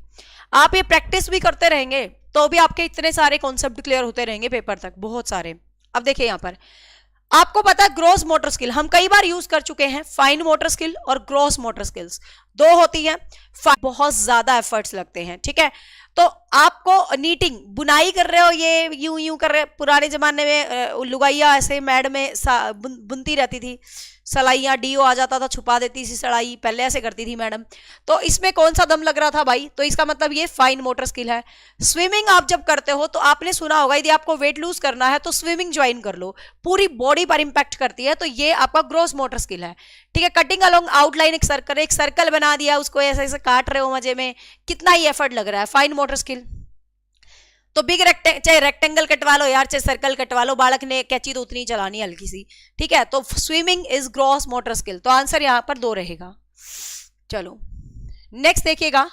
आप ये प्रैक्टिस भी करते रहेंगे तो भी आपके इतने सारे कॉन्सेप्ट क्लियर होते रहेंगे पेपर तक, बहुत सारे। अब देखिए यहां पर आपको पता है ग्रॉस मोटर स्किल हम कई बार यूज कर चुके हैं, फाइन मोटर स्किल और ग्रॉस मोटर स्किल्स 2 होती है। बहुत ज्यादा एफर्ट्स लगते हैं। ठीक है, तो आपको नीटिंग, बुनाई कर रहे हो, ये यूं यूं कर रहे, पुराने जमाने में लुगाइया ऐसे मैड में बुनती रहती थी, सलाइयां, डीओ आ जाता था छुपा देती थी सलाई, पहले ऐसे करती थी मैडम। तो इसमें कौन सा दम लग रहा था भाई, तो इसका मतलब ये फाइन मोटर स्किल है। स्विमिंग आप जब करते हो तो आपने सुना होगा, यदि आपको वेट लूज करना है तो स्विमिंग ज्वाइन कर लो, पूरी बॉडी पर इंपैक्ट करती है, तो ये आपका ग्रॉस मोटर स्किल है। ठीक है, कटिंग अलोंग आउटलाइन, एक सर्कल बना दिया, उसको ऐसे ऐसे काट रहे हो मजे में, कितना ही एफर्ट लग रहा है, फाइन मोटर स्किल। तो बिग चाहे रेक्टेंगल कटवा लो यार, चाहे सर्कल कटवा लो, बालक ने कैंची तो उतनी चलानी हल्की सी। ठीक है, तो swimming is gross motor skill, तो आंसर यहां पर 2 रहेगा। चलो नेक्स्ट देखिएगा,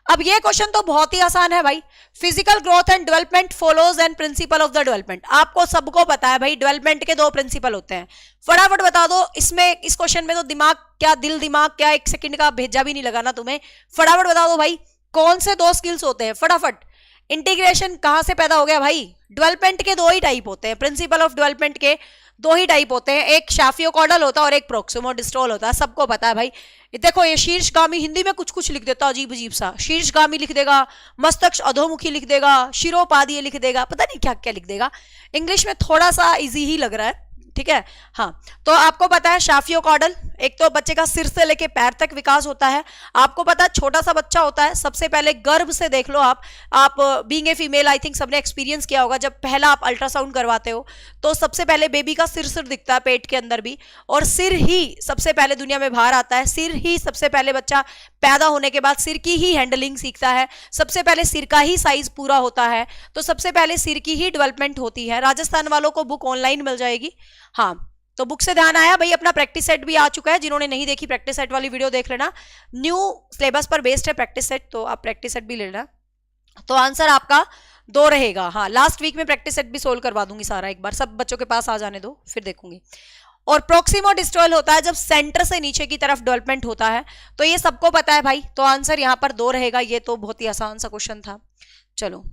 अब ये क्वेश्चन तो बहुत ही आसान है भाई, physical growth and development follows and principle of the development. आपको सबको पता है भाई डेवलपमेंट के 2 प्रिंसिपल होते हैं, फटाफट बता दो। इसमें इस क्वेश्चन में तो दिमाग क्या, दिल दिमाग क्या, 1 सेकंड का भेजा भी नहीं लगाना तुम्हें, फटाफट बता दो भाई। कौन से 2 स्किल्स होते हैं फटाफट? इंटीग्रेशन कहां से पैदा हो गया भाई? डेवलपमेंट के 2 ही टाइप होते हैं, प्रिंसिपल ऑफ डेवलपमेंट के 2 ही टाइप होते हैं, एक शाफियोकॉर्डल होता है और एक प्रोक्सिमोडिस्टोल होता है, सबको पता है भाई। देखो ये शीर्षगामी, हिंदी में कुछ कुछ लिख देता अजीब अजीब सा, शीर्षगामी लिख देगा, मस्तक अधोमुखी लिख देगा, शिरोपादीय लिख देगा, पता नहीं क्या क्या लिख देगा। इंग्लिश में थोड़ा सा इजी ही लग रहा है, ठीक है। हाँ, तो आपको पता है शाफियोकॉर्डल, एक तो बच्चे का सिर से लेके पैर तक विकास होता है। आपको पता है छोटा सा बच्चा होता है, सबसे पहले गर्भ से देख लो आप being a female I think सबने एक्सपीरियंस किया होगा, जब पहला आप अल्ट्रासाउंड करवाते हो तो सबसे पहले बेबी का सिर दिखता है पेट के अंदर भी, और सिर ही सबसे पहले दुनिया में बाहर आता है। सिर ही सबसे पहले बच्चा पैदा होने के बाद सिर की ही हैंडलिंग सीखता है, सबसे पहले सिर का ही साइज पूरा होता है, तो सबसे पहले सिर की ही डेवलपमेंट होती है। राजस्थान वालों को बुक ऑनलाइन मिल जाएगी। हाँ, तो बुक से ध्यान आया भाई, अपना प्रैक्टिस सेट भी आ चुका है, जिन्होंने नहीं देखी प्रैक्टिस सेट वाली वीडियो देख लेना, न्यू सिलेबस पर बेस्ड है प्रैक्टिस सेट, तो आप प्रैक्टिस सेट भी ले लेना। तो आंसर आपका 2 रहेगा। हाँ, लास्ट वीक में प्रैक्टिस सेट भी सोल्व करवा दूंगी सारा, एक बार सब बच्चों के पास आ जाने दो फिर देखूंगी। और प्रोक्सिमोडिस्टल होता है जब सेंटर से नीचे की तरफ डेवलपमेंट होता है, तो ये सबको पता है भाई, तो आंसर यहाँ पर 2 रहेगा। ये तो बहुत ही आसान सा क्वेश्चन था। चलो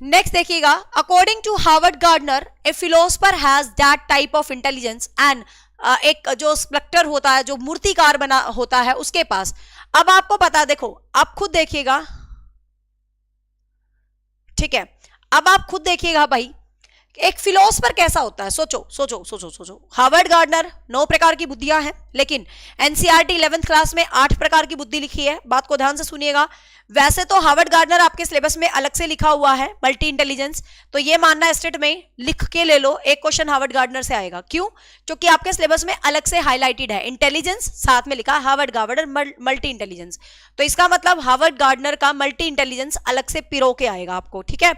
नेक्स्ट देखिएगा, according to Howard Gardner a philosopher has that type of intelligence and, एक जो स्कल्प्टर होता है, जो मूर्तिकार बना होता है उसके पास। अब आपको पता है, देखो आप खुद देखिएगा, ठीक है, अब आप खुद देखिएगा भाई एक फिलोसफर कैसा होता है। सोचो सोचो सोचो सोचो, हार्वर्ड गार्डनर 9 प्रकार की बुद्धियां हैं, लेकिन एनसीईआरटी 11th क्लास में 8 प्रकार की बुद्धि लिखी है। बात को ध्यान से सुनिएगा, वैसे तो हार्वर्ड गार्डनर आपके सिलेबस में अलग से लिखा हुआ है मल्टी इंटेलिजेंस, तो ये मानना स्टेट में लिख के ले लो, एक क्वेश्चन हार्वर्ड गार्डनर से आएगा। क्यों? क्योंकि आपके सिलेबस में अलग से हाईलाइटेड है इंटेलिजेंस, साथ में लिखा हार्वर्ड गार्डनर मल्टी इंटेलिजेंस, तो इसका मतलब हार्वर्ड गार्डनर का मल्टी इंटेलिजेंस अलग से पिरो के आएगा आपको, ठीक है।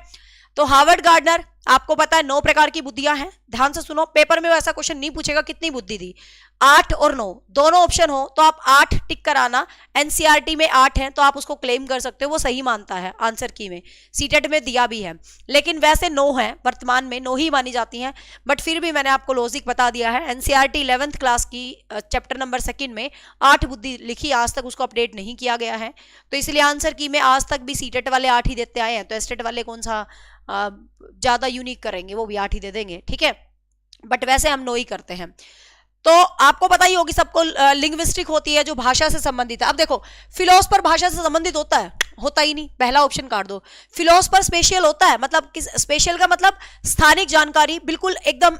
तो हार्वर्ड गार्डनर आपको पता है 9 प्रकार की बुद्धियां हैं। ध्यान से सुनो, पेपर में वैसा क्वेश्चन नहीं पूछेगा कितनी बुद्धि दी, 8 और 9 दोनों ऑप्शन हो तो आप 8 टिक कराना। एनसीईआरटी में 8 है तो आप उसको क्लेम कर सकते हो, वो सही मानता है आंसर की में, सीटेट में दिया भी है, लेकिन वैसे 9 है, वर्तमान में 9 ही मानी जाती हैं, बट फिर भी मैंने आपको लॉजिक बता दिया है। एनसीईआरटी 11th क्लास की चैप्टर नंबर 2 में 8 बुद्धि लिखी, आज तक उसको अपडेट नहीं किया गया है, तो इसलिए आंसर की में आज तक भी सीटेट वाले 8 ही देते आए हैं, तो एस्टेट वाले कौन सा ज्यादा यूनिक करेंगे, वो भी 8 ही दे देंगे, ठीक है, बट वैसे हम 9 ही करते हैं। तो आपको पता ही होगी सबको, लिंग्विस्टिक होती है जो भाषा से संबंधित है। अब देखो फिलोसफर भाषा से संबंधित होता है? होता ही नहीं, पहला ऑप्शन काट दो। फिलोसफर स्पेशल होता है, मतलब किस स्पेशल का मतलब स्थानिक जानकारी, बिल्कुल एकदम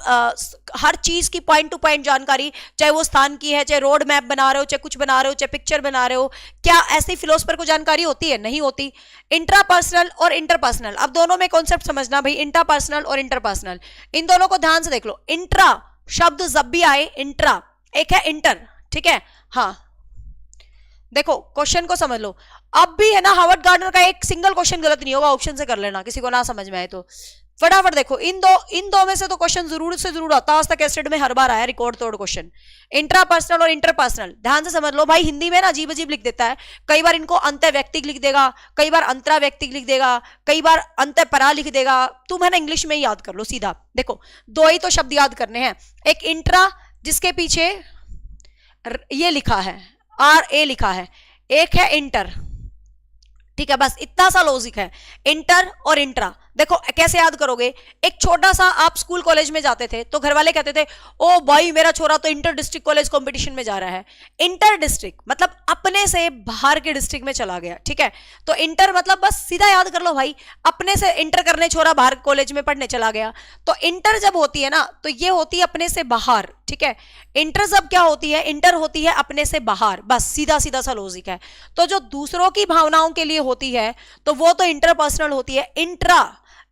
हर चीज की पॉइंट टू पॉइंट जानकारी, चाहे वो स्थान की है, चाहे रोड मैप बना रहे हो, चाहे कुछ बना रहे हो, चाहे पिक्चर बना रहे हो, क्या ऐसी फिलोसफर को जानकारी होती है? नहीं होती। इंट्रापर्सनल और इंटरपर्सनल, अब दोनों में कॉन्सेप्ट समझना भाई, इंट्रापर्सनल और इंटरपर्सनल, इन दोनों को ध्यान से देख लो। इंट्रा शब्द जब भी आए, इंट्रा एक है इंटर, ठीक है। हाँ देखो क्वेश्चन को समझ लो, अब भी है ना हार्वर्ड गार्डनर का एक सिंगल क्वेश्चन गलत नहीं होगा, ऑप्शन से कर लेना, किसी को ना समझ में आए तो फटाफट देखो। इन दो में से तो क्वेश्चन जरूर से जरूर आता है, आज तक एस्टेट में हर बार आया रिकॉर्ड तोड़ क्वेश्चन। इंट्रापर्सनल और इंटरपर्सनल ध्यान से समझ लो भाई, हिंदी में ना अजीब अजीब लिख देता है, कई बार इनको अंतर्व्यक्तिक लिख देगा, कई बार अंतराव्यक्तिक लिख देगा, कई बार अंतःपरा लिख देगा, तुम है ना इंग्लिश में ही याद कर लो सीधा। देखो 2 ही तो शब्द याद करने हैं, एक इंट्रा जिसके पीछे ये लिखा है RA लिखा है, एक है इंटर, ठीक है, बस इतना सा लॉजिक है, इंटर और इंट्रा। देखो कैसे याद करोगे, एक छोटा सा आप स्कूल कॉलेज में जाते थे तो घर वाले कहते थे ओ भाई मेरा छोरा तो इंटर डिस्ट्रिक्ट कॉलेज कंपटीशन में जा रहा है। इंटर डिस्ट्रिक्ट मतलब अपने से बाहर के डिस्ट्रिक्ट में चला गया, ठीक है, तो इंटर मतलब बस सीधा याद कर लो भाई, अपने से इंटर करने छोरा बाहर कॉलेज में पढ़ने चला गया। तो इंटर जब होती है ना तो ये होती है अपने से बाहर, ठीक है। इंटर जब क्या होती है, इंटर होती है अपने से बाहर, बस सीधा सीधा सा लॉजिक है। तो जो दूसरों की भावनाओं के लिए होती है तो वो तो इंटरपर्सनल होती है। इंट्रा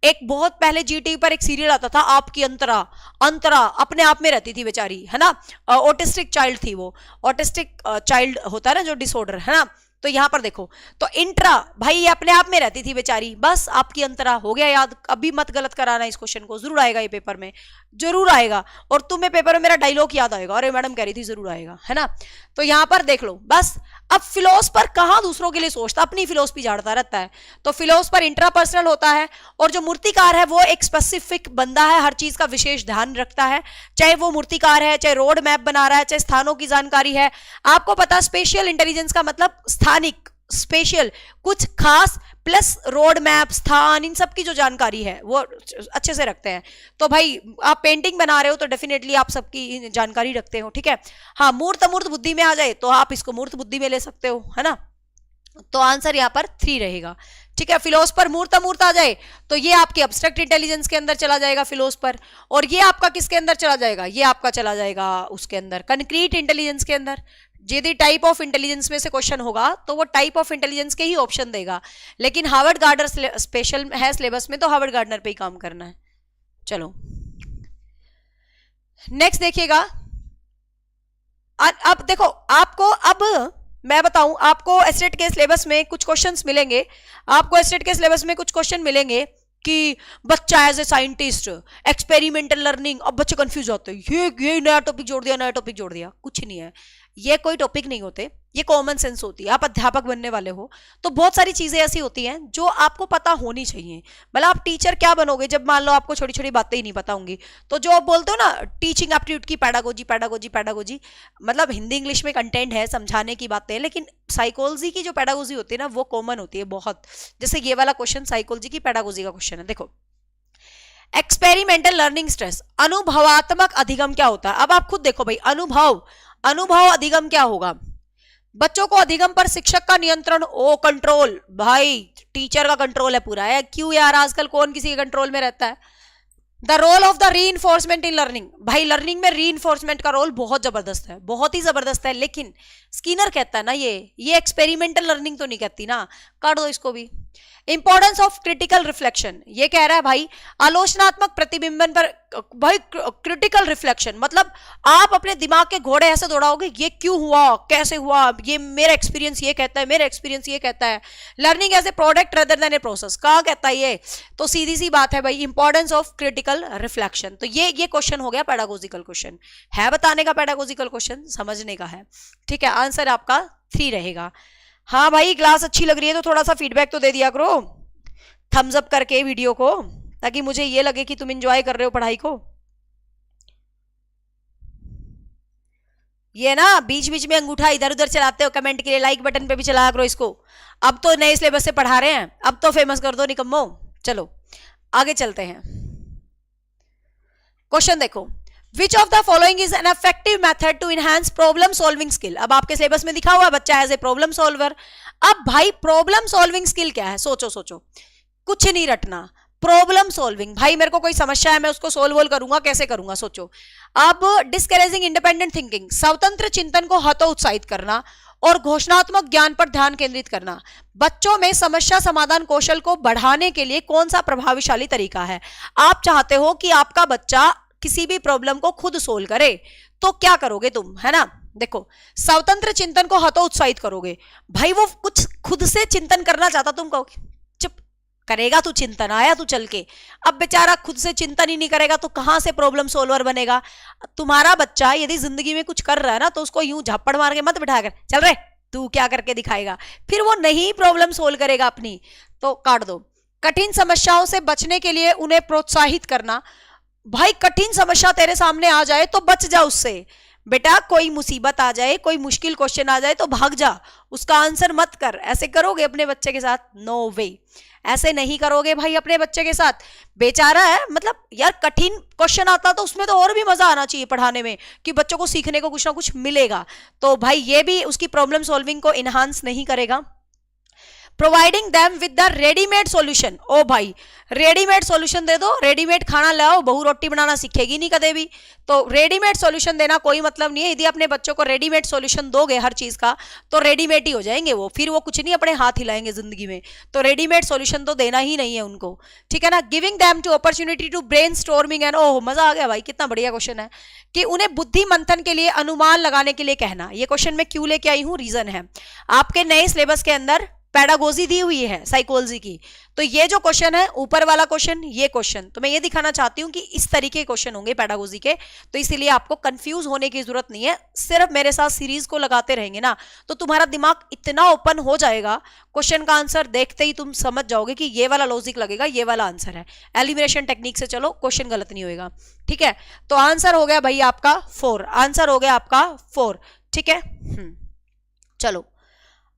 एक बहुत पहले जीटीवी पर एक सीरियल आता था, आपकी अंतरा, अंतरा अपने आप में रहती थी बेचारी, है ना, ऑटिस्टिक चाइल्ड थी वो, ऑटिस्टिक चाइल्ड होता है ना जो डिसऑर्डर, है ना, तो यहां पर देखो तो इंट्रा भाई ये अपने आप में रहती थी बेचारी, बस आपकी अंतरा हो गया याद। अभी मत गलत कराना इस क्वेश्चन को, जरूर आएगा ये पेपर में, जरूर आएगा, और तुम्हें पेपर में मेरा डायलॉग याद आएगा, अरे मैडम कह रही थी जरूर आएगा, है ना। तो यहां पर देख लो बस। अब फिलोसफर कहां दूसरों के लिए सोचता, अपनी फिलोसफी झाड़ता रहता है, तो फिलोसफर इंट्रापर्सनल होता है। और जो मूर्तिकार है वो एक स्पेसिफिक बंदा है, हर चीज का विशेष ध्यान रखता है, चाहे वो मूर्तिकार है, चाहे रोड मैप बना रहा है, चाहे स्थानों की जानकारी है। आपको पता स्पेशल इंटेलिजेंस का मतलब स्थानिक, स्पेशल, कुछ खास, प्लस रोड मैप, स्थान, इन सब की जो जानकारी है वो अच्छे से रखते हैं। तो भाई आप पेंटिंग बना रहे हो तो डेफिनेटली आप सबकी जानकारी रखते हो, ठीक है। हाँ, मूर्त अमूर्त बुद्धि में आ जाए तो आप इसको मूर्त बुद्धि में ले सकते हो, है ना। तो आंसर यहाँ पर 3 रहेगा, ठीक है। फिलोसफर मूर्त अमूर्त आ जाए तो ये आपके एब्स्ट्रैक्ट इंटेलिजेंस के अंदर चला जाएगा फिलोसफर, और ये आपका किसके अंदर चला जाएगा, ये आपका चला जाएगा उसके अंदर कंक्रीट इंटेलिजेंस के अंदर। यदि टाइप ऑफ इंटेलिजेंस में से क्वेश्चन होगा तो वो टाइप ऑफ इंटेलिजेंस के ही ऑप्शन देगा, लेकिन हार्वर्ड गार्डनर स्पेशल है सिलेबस में तो हार्वर्ड गार्डनर पे ही काम करना है। चलो नेक्स्ट देखिएगा। अब देखो आपको, अब मैं बताऊं आपको एसटेट के सिलेबस में कुछ क्वेश्चंस मिलेंगे, आपको एसटेट के सिलेबस में कुछ क्वेश्चन मिलेंगे कि बच्चा as a scientist, experimental learning. अब बच्चे कंफ्यूज होते हैं, ये नया टॉपिक जोड़ दिया, नया टॉपिक जोड़ दिया। कुछ नहीं है, ये कोई टॉपिक नहीं होते, ये कॉमन सेंस होती है। आप अध्यापक बनने वाले हो तो बहुत सारी चीजें ऐसी होती हैं जो आपको पता होनी चाहिए। मतलब आप टीचर क्या बनोगे जब मान लो आपको छोटी छोटी बातें ही नहीं पता होंगी। तो जो आप बोलते हो ना टीचिंग एप्टीट्यूड की पैडागोजी पैडागोजी पैडागोजी, मतलब हिंदी इंग्लिश में कंटेंट है, समझाने की बातें हैं, लेकिन साइकोलॉजी की जो पैडागोजी होती है ना वो कॉमन होती है बहुत। जैसे ये वाला क्वेश्चन साइकोलॉजी की पैडागोजी का क्वेश्चन है। देखो, एक्सपेरिमेंटल लर्निंग स्ट्रेस, अनुभवात्मक अधिगम क्या होता है। अब आप खुद देखो भाई, अनुभव अधिगम क्या होगा। बच्चों को अधिगम पर शिक्षक का नियंत्रण, ओ कंट्रोल, भाई टीचर का कंट्रोल है पूरा है। क्यों यार, आजकल कौन किसी के कंट्रोल में रहता है। The role of the reinforcement in learning, भाई लर्निंग में रीइंफोर्समेंट का रोल बहुत जबरदस्त है, बहुत ही जबरदस्त है। लेकिन स्किनर कहता है ना ये एक्सपेरिमेंटल लर्निंग तो नहीं कहती ना, काट दो इसको भी। इंपॉर्टेंस ऑफ क्रिटिकल रिफ्लेक्शन, ये कह रहा है भाई आलोचनात्मक प्रतिबिंबन पर, भाई क्रिटिकल रिफ्लेक्शन मतलब आप अपने दिमाग के घोड़े ऐसे दौड़ाओगे, ये क्यों हुआ, कैसे हुआ, ये मेरा एक्सपीरियंस ये कहता है, मेरा एक्सपीरियंस ये कहता है। Learning as a product rather than a process, कहाँ कहता है ये। तो सीधी सी बात है भाई, इंपॉर्टेंस ऑफ क्रिटिकल रिफ्लेक्शन। तो ये क्वेश्चन हो गया पेडागोजिकल क्वेश्चन, है बताने का, पेडागोजिकल क्वेश्चन समझने का है, ठीक है। आंसर आपका 3 रहेगा। हाँ भाई, क्लास अच्छी लग रही है तो थोड़ा सा फीडबैक तो दे दिया करो, थम्स अप करके वीडियो को, ताकि मुझे ये लगे कि तुम एंजॉय कर रहे हो पढ़ाई को। ये ना बीच बीच में अंगूठा इधर उधर चलाते हो कमेंट के लिए, लाइक बटन पे भी चलाया करो इसको। अब तो नए सिलेबस से पढ़ा रहे हैं, अब तो फेमस कर दो निकम्मो। चलो आगे चलते हैं। क्वेश्चन देखो, Which of the following is an effective method to enhance problem solving skill। अब आपके सिलेबस में दिखा हुआ है बच्चा एज ए प्रॉब्लम सॉल्वर। अब भाई प्रॉब्लम सॉल्विंग स्किल क्या है, सोचो, कुछ नहीं रटना। प्रॉब्लम सॉल्विंग, भाई मेरे को कोई समस्या है, मैं उसको सोल्व करूंगा, कैसे करूंगा, सोचो। अब डिस्करेजिंग इंडिपेंडेंट थिंकिंग, स्वतंत्र चिंतन को हतोत्साहित करना और घोषणात्मक ज्ञान पर ध्यान केंद्रित करना। बच्चों में समस्या समाधान कौशल को बढ़ाने के लिए कौन सा प्रभावशाली तरीका है। आप चाहते हो कि आपका बच्चा किसी भी प्रॉब्लम को खुद सोल्व करे, तो क्या करोगे तुम, है ना। देखो, स्वतंत्र चिंतन को हतोत्साहित करोगे, भाई वो कुछ खुद से चिंतन करना चाहता, तुम कहोगे चुप करेगा तू चिंतन, आया तू चल के। अब बेचारा खुद से चिंतन ही नहीं करेगा तो कहां से प्रॉब्लम सोल्वर बनेगा। तुम्हारा बच्चा यदि जिंदगी में कुछ कर रहा है ना तो उसको यूं झापड़ मार के मत बिठाकर चल रहे तू क्या करके दिखाएगा, फिर वो नहीं प्रॉब्लम सोल्व करेगा अपनी, तो काट दो। कठिन समस्याओं से बचने के लिए उन्हें प्रोत्साहित करना, भाई कठिन समस्या तेरे सामने आ जाए तो बच जा उससे। बेटा कोई मुसीबत आ जाए, कोई मुश्किल क्वेश्चन आ जाए तो भाग जा, उसका आंसर मत कर। ऐसे करोगे अपने बच्चे के साथ, नो वे, ऐसे नहीं करोगे भाई अपने बच्चे के साथ। बेचारा है, मतलब यार कठिन क्वेश्चन आता तो उसमें तो और भी मजा आना चाहिए पढ़ाने में, कि बच्चों को सीखने को कुछ ना कुछ मिलेगा। तो भाई ये भी उसकी प्रॉब्लम सॉल्विंग को इनहांस नहीं करेगा। Providing them with the readymade solution, ओ भाई रेडीमेड सॉल्यूशन दे दो, रेडीमेड खाना लाओ, बहू रोटी बनाना सीखेगी नहीं कदे भी। तो रेडीमेड सॉल्यूशन देना कोई मतलब नहीं है। यदि अपने बच्चों को रेडीमेड सॉल्यूशन दोगे हर चीज का तो रेडीमेड ही हो जाएंगे वो, फिर वो कुछ नहीं अपने हाथ हिलाएंगे जिंदगी में। तो रेडीमेड सॉल्यूशन तो देना ही नहीं है उनको, ठीक है ना। Giving them to opportunity to brainstorming and, oh मजा आ गया भाई, कितना बढ़िया क्वेश्चन है। कि उन्हें बुद्धि मंथन के लिए, अनुमान लगाने के लिए कहना। ये क्वेश्चन मैं क्यों लेके आई हूं, रीजन है आपके नए सिलेबस के अंदर पेडागोजी दी हुई है साइकोलॉजी की। तो ये जो क्वेश्चन है ऊपर वाला क्वेश्चन, ये क्वेश्चन तो मैं ये दिखाना चाहती हूं कि इस तरीके के क्वेश्चन होंगे पेडागोजी के। तो इसीलिए आपको कंफ्यूज होने की जरूरत नहीं है, सिर्फ मेरे साथ सीरीज को लगाते रहेंगे ना तो तुम्हारा दिमाग इतना ओपन हो जाएगा, क्वेश्चन का आंसर देखते ही तुम समझ जाओगे कि ये वाला लॉजिक लगेगा, ये वाला आंसर है। एलिमिनेशन टेक्निक से चलो, क्वेश्चन गलत नहीं होगा, ठीक है। तो आंसर हो गया भाई आपका 4, आंसर हो गया आपका 4, ठीक है। चलो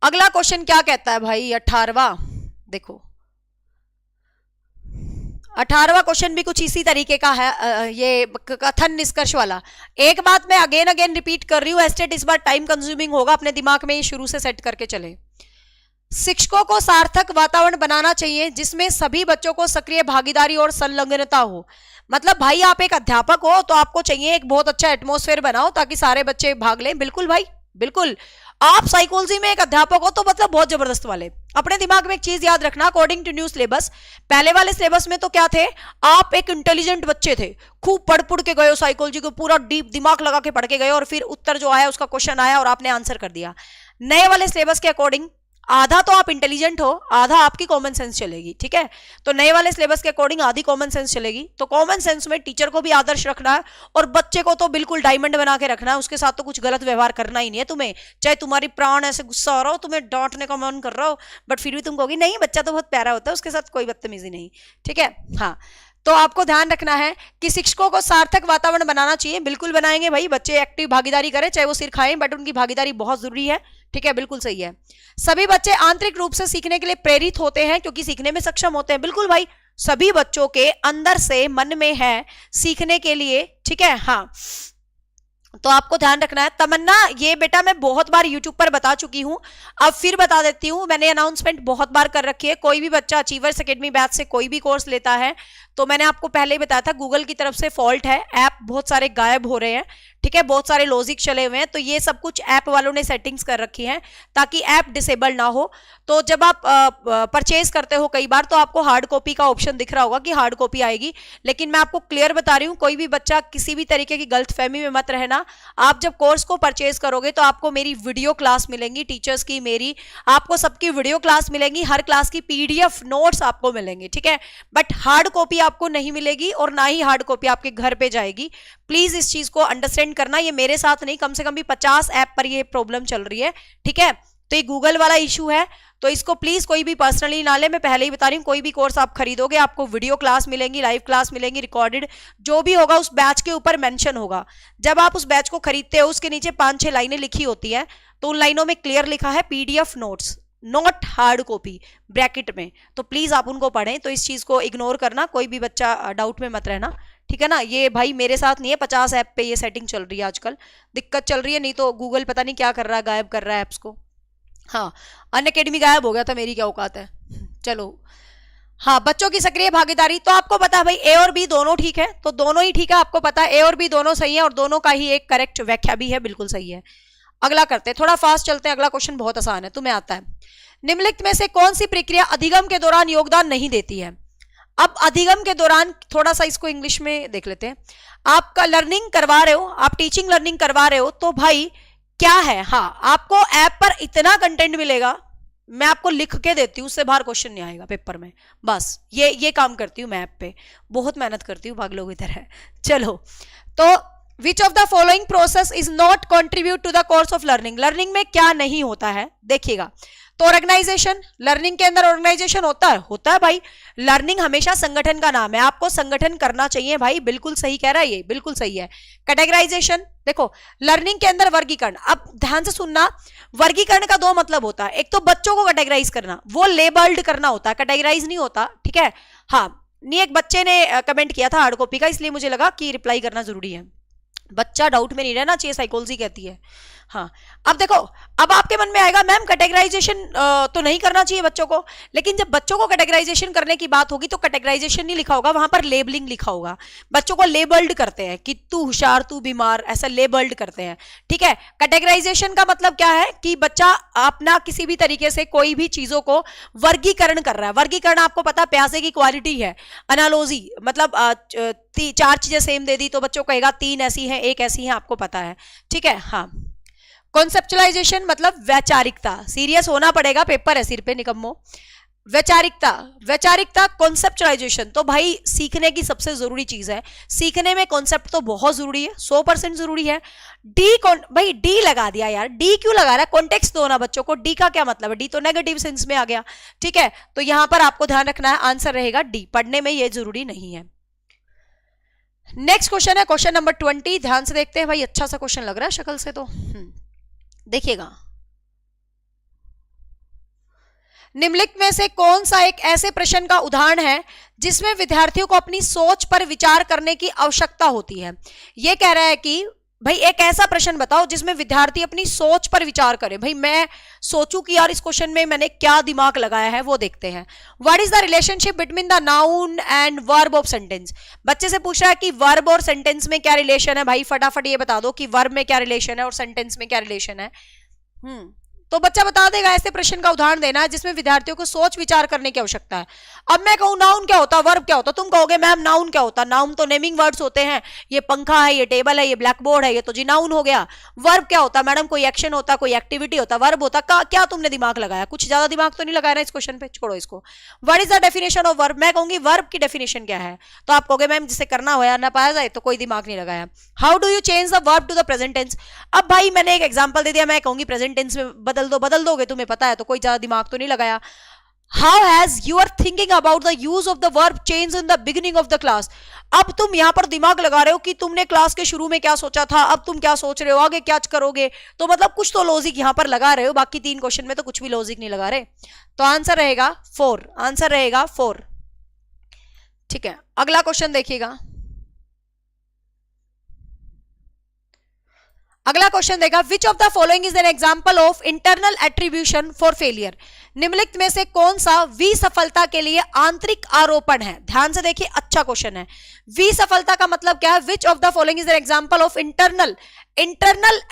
अगला क्वेश्चन क्या कहता है भाई, 18वां, देखो 18वां क्वेश्चन भी कुछ इसी तरीके का है, ये कथन निष्कर्ष वाला। एक बात मैं अगेन अगेन रिपीट कर रही हूँ, एस्टेट इस बार टाइम कंज्यूमिंग होगा, अपने दिमाग में ये शुरू से सेट करके चले। शिक्षकों को सार्थक वातावरण बनाना चाहिए जिसमें सभी बच्चों को सक्रिय भागीदारी और संलग्नता हो। मतलब भाई आप एक अध्यापक हो तो आपको चाहिए एक बहुत अच्छा एटमॉस्फेयर बनाओ ताकि सारे बच्चे भाग लें। बिल्कुल भाई, बिल्कुल। आप साइकोलॉजी में एक अध्यापक हो तो मतलब बहुत जबरदस्त वाले। अपने दिमाग में एक चीज याद रखना, अकॉर्डिंग टू न्यू सिलेबस, पहले वाले सिलेबस में तो क्या थे, आप एक इंटेलिजेंट बच्चे थे, खूब पढ़ के गए हो साइकोलॉजी को, पूरा डीप दिमाग लगा के पढ़ के गए और फिर उत्तर जो आया उसका क्वेश्चन आया और आपने आंसर कर दिया। नए वाले सिलेबस के अकॉर्डिंग आधा तो आप इंटेलिजेंट हो, आधा आपकी कॉमन सेंस चलेगी, ठीक है। तो नए वाले सिलेबस के अकॉर्डिंग आधी कॉमन सेंस चलेगी। तो कॉमन सेंस में टीचर को भी आदर्श रखना है और बच्चे को तो बिल्कुल डायमंड बना के रखना है, उसके साथ तो कुछ गलत व्यवहार करना ही नहीं है तुम्हें। चाहे तुम्हारी प्राण ऐसे गुस्सा हो रहा हो, तुम्हें डांटने का मन कर रहा हो, बट फिर भी तुम कहोगी नहीं बच्चा तो बहुत प्यारा होता है, उसके साथ कोई बदतमीजी नहीं, ठीक है। हाँ, तो आपको ध्यान रखना है कि शिक्षकों को सार्थक वातावरण बनाना चाहिए। बिल्कुल बनाएंगे भाई, बच्चे एक्टिव भागीदारी करें, चाहे वो सिर खाएं, बट उनकी भागीदारी बहुत जरूरी है, ठीक है, बिल्कुल सही है। सभी बच्चे आंतरिक रूप से सीखने के लिए प्रेरित होते हैं क्योंकि सीखने में सक्षम होते हैं। बिल्कुल भाई, सभी बच्चों के अंदर से मन में है सीखने के लिए, ठीक है। हाँ, तो आपको ध्यान रखना है। तमन्ना, ये बेटा मैं बहुत बार यूट्यूब पर बता चुकी हूं, अब फिर बता देती हूं, मैंने अनाउंसमेंट बहुत बार कर रखी है। कोई भी बच्चा अचीवर्स एकेडमी बैच से कोई भी कोर्स लेता है तो मैंने आपको पहले ही बताया था, गूगल की तरफ से फॉल्ट है, ऐप बहुत सारे गायब हो रहे हैं, ठीक है, बहुत सारे लॉजिक चले हुए हैं। तो ये सब कुछ ऐप वालों ने सेटिंग्स कर रखी है ताकि ऐप डिसेबल ना हो। तो जब आप परचेज करते हो कई बार तो आपको हार्ड कॉपी का ऑप्शन दिख रहा होगा कि हार्ड कॉपी आएगी, लेकिन मैं आपको क्लियर बता रही हूँ, कोई भी बच्चा किसी भी तरीके की गलतफहमी में मत रहना। आप जब कोर्स को परचेज करोगे तो आपको मेरी वीडियो क्लास मिलेंगी, टीचर्स की, मेरी, आपको सबकी वीडियो क्लास मिलेंगी, हर क्लास की पीडीएफ नोट्स आपको मिलेंगे, ठीक है, बट हार्ड कॉपी आपको नहीं मिलेगी और ना ही हार्ड कॉपी आपके घर पे जाएगी। प्लीज इस चीज को अंडरस्टैंड करना, ये मेरे साथ नहीं, कम से कम भी 50 ऐप पर ये प्रॉब्लम चल रही है, ठीक है। तो ये गूगल वाला इशू है, तो इसको प्लीज कोई भी पर्सनली ना ले। मैं पहले ही बता रही हूँ, कोई भी कोर्स आप खरीदोगे आपको वीडियो क्लास मिलेंगी, लाइव क्लास मिलेंगी, रिकॉर्डेड, जो भी होगा उस बैच के ऊपर मेंशन होगा। जब आप उस बैच को खरीदते हो उसके नीचे 5-6 लाइनें लिखी होती है, तो उन लाइनों में क्लियर लिखा है PDF notes, not hard copy, bracket में। तो प्लीज आप उनको पढ़ें। तो इस चीज को इग्नोर करना, कोई भी बच्चा डाउट में मत रहना, ठीक है ना। ये भाई मेरे साथ नहीं है, 50 ऐप पे ये सेटिंग चल रही है आजकल, दिक्कत चल रही है, नहीं तो गूगल पता नहीं क्या कर रहा है, गायब कर रहा है ऐप्स को। हाँ, अनअकैडमी गायब हो गया था, मेरी क्या औकात है, चलो। हाँ, बच्चों की सक्रिय भागीदारी, तो आपको पता है भाई ए और बी दोनों ठीक है, तो दोनों ही ठीक है, आपको पता है ए और बी दोनों सही है और दोनों का ही एक करेक्ट व्याख्या भी है, बिल्कुल सही है। अगला करते हैं, थोड़ा फास्ट चलते हैं, अगला क्वेश्चन बहुत आसान है, तुम्हें आता है। निम्नलिखित में से कौन सी प्रक्रिया अधिगम के दौरान योगदान नहीं देती है? अब अधिगम के दौरान थोड़ा सा इसको इंग्लिश में देख लेते हैं। आपका लर्निंग करवा रहे हो, आप टीचिंग लर्निंग करवा रहे हो, तो भाई क्या है, हाँ, आपको ऐप पर इतना कंटेंट मिलेगा, मैं आपको लिख के देती हूँ, उससे बाहर क्वेश्चन नहीं आएगा पेपर में, बस ये काम करती हूँ मैं ऐप पे, बहुत मेहनत करती हूँ, भाग लोग इधर है। चलो, तो which of the following process is not contribute to the course of learning? Learning में क्या नहीं होता है, देखिएगा। तो ऑर्गेनाइजेशन, लर्निंग के अंदर ऑर्गेनाइजेशन होता है भाई। लर्निंग हमेशा संगठन का नाम है, आपको संगठन करना चाहिए भाई, बिल्कुल सही कह रहा है ये, बिल्कुल सही है। कैटेगराइजेशन, देखो लर्निंग के अंदर वर्गीकरण, अब ध्यान से सुनना, वर्गीकरण का दो मतलब होता है, एक तो बच्चों को कैटेगराइज करना, वो लेबल्ड करना होता है, कैटेगराइज नहीं होता, ठीक है। हाँ, नहीं, एक बच्चे ने कमेंट किया था हार्ड कॉपी का, इसलिए मुझे लगा कि रिप्लाई करना जरूरी है, बच्चा डाउट में नहीं रहना चाहिए, साइकोलॉजी कहती है। हाँ, अब देखो, अब आपके मन में आएगा मैम कैटेगराइजेशन तो नहीं करना चाहिए बच्चों को, लेकिन जब बच्चों को कैटेगराइजेशन करने की बात होगी तो कैटेगराइजेशन नहीं लिखा होगा, वहां पर लेबलिंग लिखा होगा। बच्चों को लेबल्ड करते हैं कि तू होशियार, तू बीमार, ऐसा लेबल्ड करते हैं, ठीक है। कैटेगराइजेशन का मतलब क्या है कि बच्चा अपना किसी भी तरीके से कोई भी चीजों को वर्गीकरण कर रहा है। वर्गीकरण आपको पता, प्यासे की क्वालिटी है, अनालॉजी, मतलब 4 चीजें सेम दे दी तो बच्चों को कहेगा 3 ऐसी हैं, 1 ऐसी है, आपको पता है, ठीक है। हाँ, कॉन्सेप्चुलाइजेशन मतलब वैचारिकता, सीरियस होना पड़ेगा, पेपर है सिर पे निकम्मो। वैचारिकता कॉन्सेप्चुलाइजेशन, तो भाई सीखने की सबसे जरूरी चीज है, सीखने में कॉन्सेप्ट तो बहुत जरूरी है, 100% जरूरी है। भाई डी लगा दिया यार, डी क्यों लगा रहा है, कॉन्टेक्स्ट दो ना बच्चों को, डी का क्या मतलब है, डी तो नेगेटिव सेंस में आ गया, ठीक है। तो यहां पर आपको ध्यान रखना है, आंसर रहेगा डी, पढ़ने में ये जरूरी नहीं है। नेक्स्ट क्वेश्चन है क्वेश्चन नंबर 20, ध्यान से देखते हैं भाई, अच्छा सा क्वेश्चन लग रहा है शक्ल से तो, देखिएगा। निम्नलिखित में से कौन सा एक ऐसे प्रश्न का उदाहरण है जिसमें विद्यार्थियों को अपनी सोच पर विचार करने की आवश्यकता होती है। ये कह रहा है कि भाई एक ऐसा प्रश्न बताओ जिसमें विद्यार्थी अपनी सोच पर विचार करे। भाई मैं सोचूं कि यार इस क्वेश्चन में मैंने क्या दिमाग लगाया है, वो देखते हैं। What is the relationship between the noun and verb of sentence. बच्चे से पूछ रहा है कि वर्ब और सेंटेंस में क्या रिलेशन है। भाई फटाफट ये बता दो कि वर्ब में क्या रिलेशन है और सेंटेंस में क्या रिलेशन है। तो बच्चा बता देगा। ऐसे प्रश्न का उदाहरण देना है जिसमें विद्यार्थियों को सोच विचार करने की आवश्यकता है। अब मैं कहूं नाउन क्या होता, वर्ब क्या होता, तुम कहोगे मैम नाउन क्या होता। नाउन तो नेमिंग वर्ड्स होते हैं, ये पंखा है, ये टेबल है, ये ब्लैक बोर्ड है, ये तो जी नाउन हो गया। वर्ब क्या होता मैडम, कोई एक्शन होता, कोई एक्टिविटी होता, वर्ब होता। क्या तुमने दिमाग लगाया, कुछ ज्यादा दिमाग तो नहीं लगाया ना इस क्वेश्चन पे, छोड़ो इसको। What is the definition of verb. मैं कहूंगी वर्ब की डेफिनेशन क्या है, तो आप कहोगे मैम जिसे करना हो या ना पाया जाए, तो कोई दिमाग नहीं लगाया। How do you change the verb to the present tense. अब भाई मैंने एक एग्जांपल दे दिया, मैं कहूंगी प्रेजेंट टेंस में बदल दोगे, तुम्हें पता है, तो कोई ज्यादा दिमाग तो नहीं लगाया। How has your thinking about the use of the verb changed in the beginning of the class। अब तुम यहां पर दिमाग लगा रहे हो कि तुमने क्लास के शुरू में क्या सोचा था, अब तुम क्या सोच रहे हो, आगे क्या करोगे। तो मतलब कुछ तो लॉजिक यहां पर लगा रहे हो, बाकी 3 क्वेश्चन में तो कुछ भी लॉजिक नहीं लगा रहे। तो आंसर रहेगा 4, आंसर रहेगा 4। ठीक है, अगला क्वेश्चन देखिएगा। अगला क्वेश्चन देखा, विच of the following is an example of internal attribution for failure. निम्नलिखित में से कौन सा विसफलता के लिए आंतरिक आरोपण है। ध्यान से देखिए, अच्छा क्वेश्चन है। विसफलता का मतलब क्या है, विच of the following is an example of internal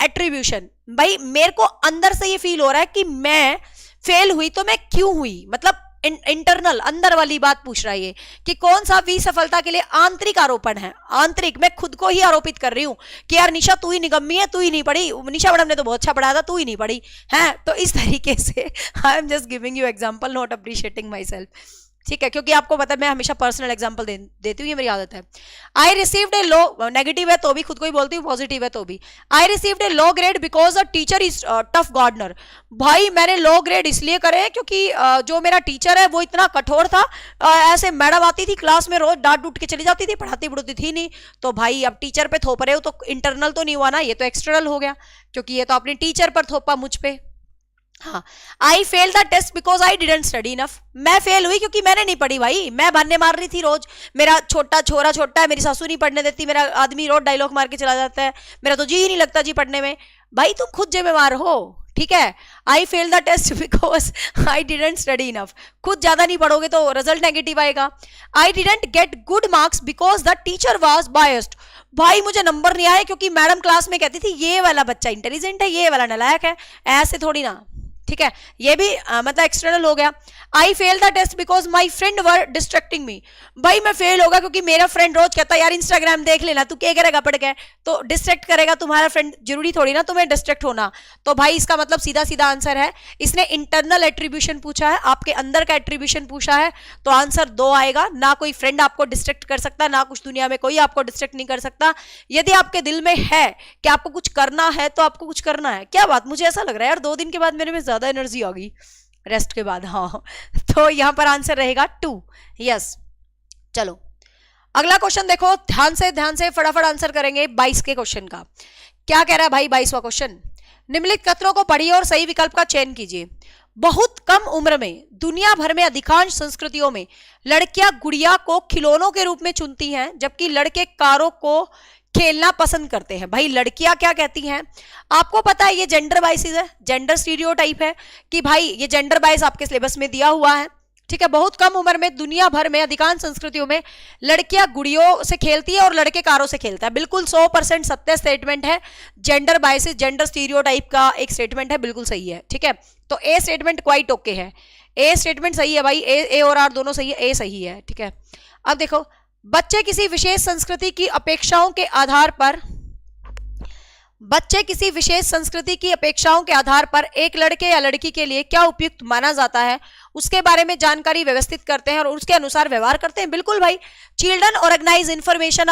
attribution. भाई मेरे को अंदर से ये फील हो रहा है कि मैं फेल हुई, तो मैं क्यों हुई, मतलब इंटरनल अंदर वाली बात पूछ रहा है ये कि कौन सा विसफलता के लिए आंतरिक आरोपण है। आंतरिक, मैं खुद को ही आरोपित कर रही हूं कि यार निशा तू ही निकम्मी है, तू ही नहीं पढ़ी, निशा मैडम ने तो बहुत अच्छा पढ़ाया था, तू ही नहीं पढ़ी है। तो इस तरीके से I am just giving you example, not appreciating my self. ठीक है, क्योंकि आपको पता है मैं हमेशा पर्सनल एग्जांपल देती हूँ, ये मेरी आदत है। आई रिसीव्ड ए लो, नेगेटिव है तो भी खुद को ही बोलती हूँ, पॉजिटिव है तो भी। I received a low grade because a teacher is tough Gardner. भाई मैंने लो ग्रेड इसलिए करे क्योंकि जो मेरा टीचर है वो इतना कठोर था। ऐसे मैडम आती थी क्लास में, रोज डांट डूट के चली जाती थी, पढ़ाती पढ़ती थी नहीं। तो भाई अब टीचर पे थोप रहे हो तो इंटरनल तो नहीं हुआ ना, ये तो एक्सटर्नल हो गया, क्योंकि ये तो अपने टीचर पर थोपा मुझ पे। हाँ, I fail the test because I didn't study enough. मैं फेल हुई क्योंकि मैंने नहीं पढ़ी। भाई मैं बहाने मार रही थी रोज, मेरा छोटा है, मेरी सासू नहीं पढ़ने देती, मेरा आदमी रोज डायलॉग मार के चला जाता है, मेरा तो जी ही नहीं लगता जी पढ़ने में। भाई तुम खुद जिम्मेवार हो। ठीक है, I fail the test because I didn't study enough. खुद ज्यादा नहीं पढ़ोगे तो रिजल्ट नेगेटिव आएगा। I didn't get good marks because the teacher was biased. भाई मुझे नंबर नहीं आए क्योंकि मैडम क्लास में कहती थी ये वाला बच्चा इंटेलिजेंट है, ये वाला नालायक है, ऐसे थोड़ी ना। ठीक है, ये भी मतलब एक्सटर्नल हो गया। I fail the test because my friend were distracting me. भाई मैं फेल होगा क्योंकि मेरा फ्रेंड रोज कहता है यार इंस्टाग्राम देख लेना, तू क्या करेगा पढ़ के, तो डिस्ट्रैक्ट करेगा तुम्हारा फ्रेंड, जरूरी थोड़ी ना तुम्हें डिस्ट्रैक्ट होना। तो भाई इसका मतलब सीधा सीधा आंसर है, इसने इंटरनल एट्रीब्यूशन पूछा है, आपके अंदर का एट्रीब्यूशन पूछा है, तो आंसर 2 आएगा। ना कोई फ्रेंड आपको डिस्ट्रैक्ट कर सकता, ना कुछ दुनिया में कोई आपको डिस्ट्रैक्ट नहीं कर सकता। यदि आपके दिल में है कि आपको कुछ करना है तो आपको कुछ करना है। क्या बात, मुझे ऐसा लग रहा है यार 2 दिन के बाद मेरे में ज्यादा एनर्जी आ गई रेस्ट के बाद। हाँ, तो यहां पर आंसर रहेगा 2। यस, चलो अगला क्वेश्चन देखो, ध्यान से फटाफट आंसर करेंगे 22 के क्वेश्चन का। क्या कह रहा है भाई 22वां क्वेश्चन, निम्नलिखित कथनों को पढ़िए और सही विकल्प का चयन कीजिए। बहुत कम उम्र में दुनिया भर में अधिकांश संस्कृतियों में लड़कियां गुड़िया को खिलौनों के रूप में चुनती हैं, जबकि लड़के कारों को खेलना पसंद करते हैं। भाई लड़कियां क्या कहती हैं, आपको पता है ये जेंडर बाइसिस है, जेंडर स्टीरियोटाइप है कि भाई ये जेंडर बाइस आपके सिलेबस में दिया हुआ है। ठीक है, बहुत कम उम्र में दुनिया भर में अधिकांश संस्कृतियों में लड़कियां गुड़ियों से खेलती है और लड़के कारों से खेलता है। बिल्कुल 100% सत्य स्टेटमेंट है, जेंडर बाइसिस जेंडर स्टीरियोटाइप का एक स्टेटमेंट है, बिल्कुल सही है। ठीक है, तो ए स्टेटमेंट क्वाइट ओके है, ए स्टेटमेंट सही है भाई, ए और आर दोनों सही है, ए सही है। ठीक है, अब देखो, बच्चे किसी विशेष संस्कृति की अपेक्षाओं के आधार पर एक लड़के या लड़की के लिए क्या उपयुक्त माना जाता है उसके बारे में जानकारी व्यवस्थित करते हैं और उसके अनुसार व्यवहार करते हैं। बिल्कुल भाई, children organise information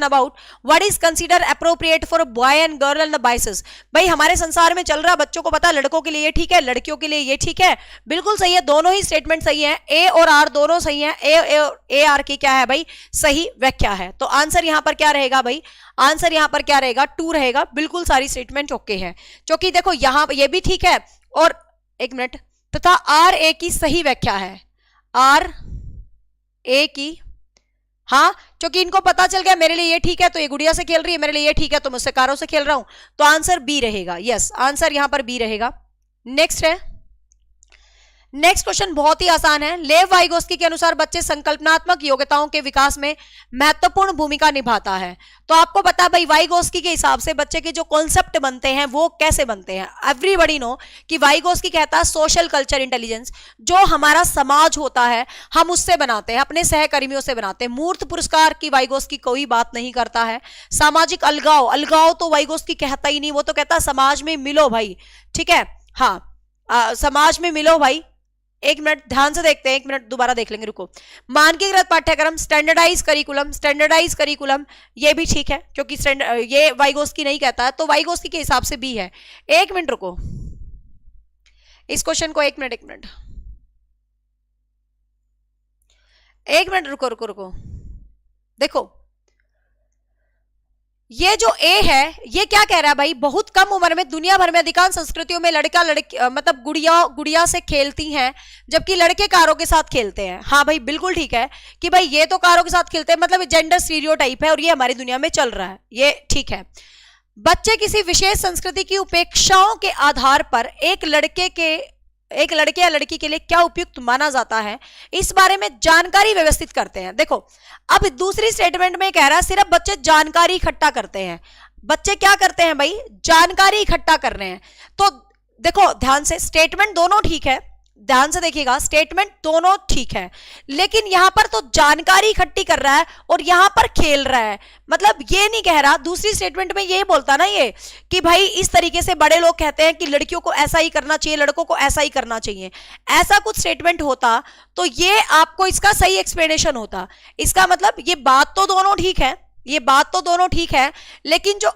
about what is consider appropriate for boy and girl and the biases. भाई हमारे संसार में चल रहा, बच्चों को पता लड़कों के लिए ये ठीक है, लड़कियों के लिए ये ठीक है। बिल्कुल सही है, दोनों ही स्टेटमेंट सही है, ए और आर दोनों सही है। ए आर की क्या है भाई, सही व्याख्या है। तो आंसर यहां पर क्या रहेगा भाई, आंसर यहां पर क्या रहेगा, 2 रहेगा। बिल्कुल सारी स्टेटमेंट ओके है, क्योंकि देखो यहां ये भी ठीक है और एक मिनट, तथा आर ए की सही व्याख्या है, आर ए की, हाँ, क्योंकि इनको पता चल गया मेरे लिए ये ठीक है तो ये गुड़िया से खेल रही है, मेरे लिए ये ठीक है तो मुझसे कारों से खेल रहा हूं, तो आंसर बी रहेगा। यस, आंसर यहां पर बी रहेगा। नेक्स्ट है, नेक्स्ट क्वेश्चन बहुत ही आसान है। लेव वाइगोस्की के अनुसार बच्चे संकल्पनात्मक योग्यताओं के विकास में महत्वपूर्ण भूमिका निभाता है। तो आपको पता है भाई वाइगोस्की के हिसाब से बच्चे के जो कॉन्सेप्ट बनते हैं वो कैसे बनते हैं। एवरीबॉडी नो कि वाइगोस्की कहता है सोशल कल्चर इंटेलिजेंस, जो हमारा समाज होता है हम उससे बनाते हैं, अपने सहकर्मियों से बनाते हैं। मूर्त पुरस्कार की वाइगोस्की कोई बात नहीं करता है। सामाजिक अलगाव, अलगाव तो वाइगोस्की कहता ही नहीं, वो तो कहता है समाज में मिलो भाई, ठीक है, हाँ, समाज में मिलो भाई। एक मिनट ध्यान से देखते हैं, एक मिनट दोबारा देख लेंगे, रुको। मानकीकृत पाठ्यक्रम, स्टैंडर्डाइज करिकुलम, स्टैंडर्डाइज करिकुलम, ये भी ठीक है क्योंकि ये वाइगोस्की नहीं कहता है, तो वाइगोस्की के हिसाब से भी है। एक मिनट रुको इस क्वेश्चन को, एक मिनट रुको, देखो ये जो ए है ये क्या कह रहा है भाई, बहुत कम उम्र में दुनिया भर में अधिकांश संस्कृतियों में लड़का लड़की मतलब गुड़िया से खेलती हैं जबकि लड़के कारों के साथ खेलते हैं। हाँ भाई बिल्कुल ठीक है कि भाई ये तो कारों के साथ खेलते हैं, मतलब जेंडर स्टीरियोटाइप है और ये हमारी दुनिया में चल रहा है, ये ठीक है। बच्चे किसी विशेष संस्कृति की उपेक्षाओं के आधार पर एक लड़के या लड़की के लिए क्या उपयुक्त माना जाता है, इस बारे में जानकारी व्यवस्थित करते हैं। देखो अब दूसरी स्टेटमेंट में कह रहा है सिर्फ बच्चे जानकारी इकट्ठा करते हैं। बच्चे क्या करते हैं भाई, जानकारी इकट्ठा कर रहे हैं। तो देखो ध्यान से, स्टेटमेंट दोनों ठीक है, ध्यान से देखिएगा, स्टेटमेंट दोनों ठीक है, लेकिन यहां पर तो जानकारी इकट्ठी कर रहा है और यहां पर खेल रहा है। मतलब ये नहीं कह रहा, दूसरी स्टेटमेंट में ये बोलता ना ये कि भाई इस तरीके से बड़े लोग कहते हैं कि लड़कियों को ऐसा ही करना चाहिए, लड़कों को ऐसा ही करना चाहिए, ऐसा कुछ स्टेटमेंट होता तो ये आपको इसका सही एक्सप्लेनेशन होता। इसका मतलब ये बात तो दोनों ठीक है, ये बात तो दोनों ठीक है, लेकिन जो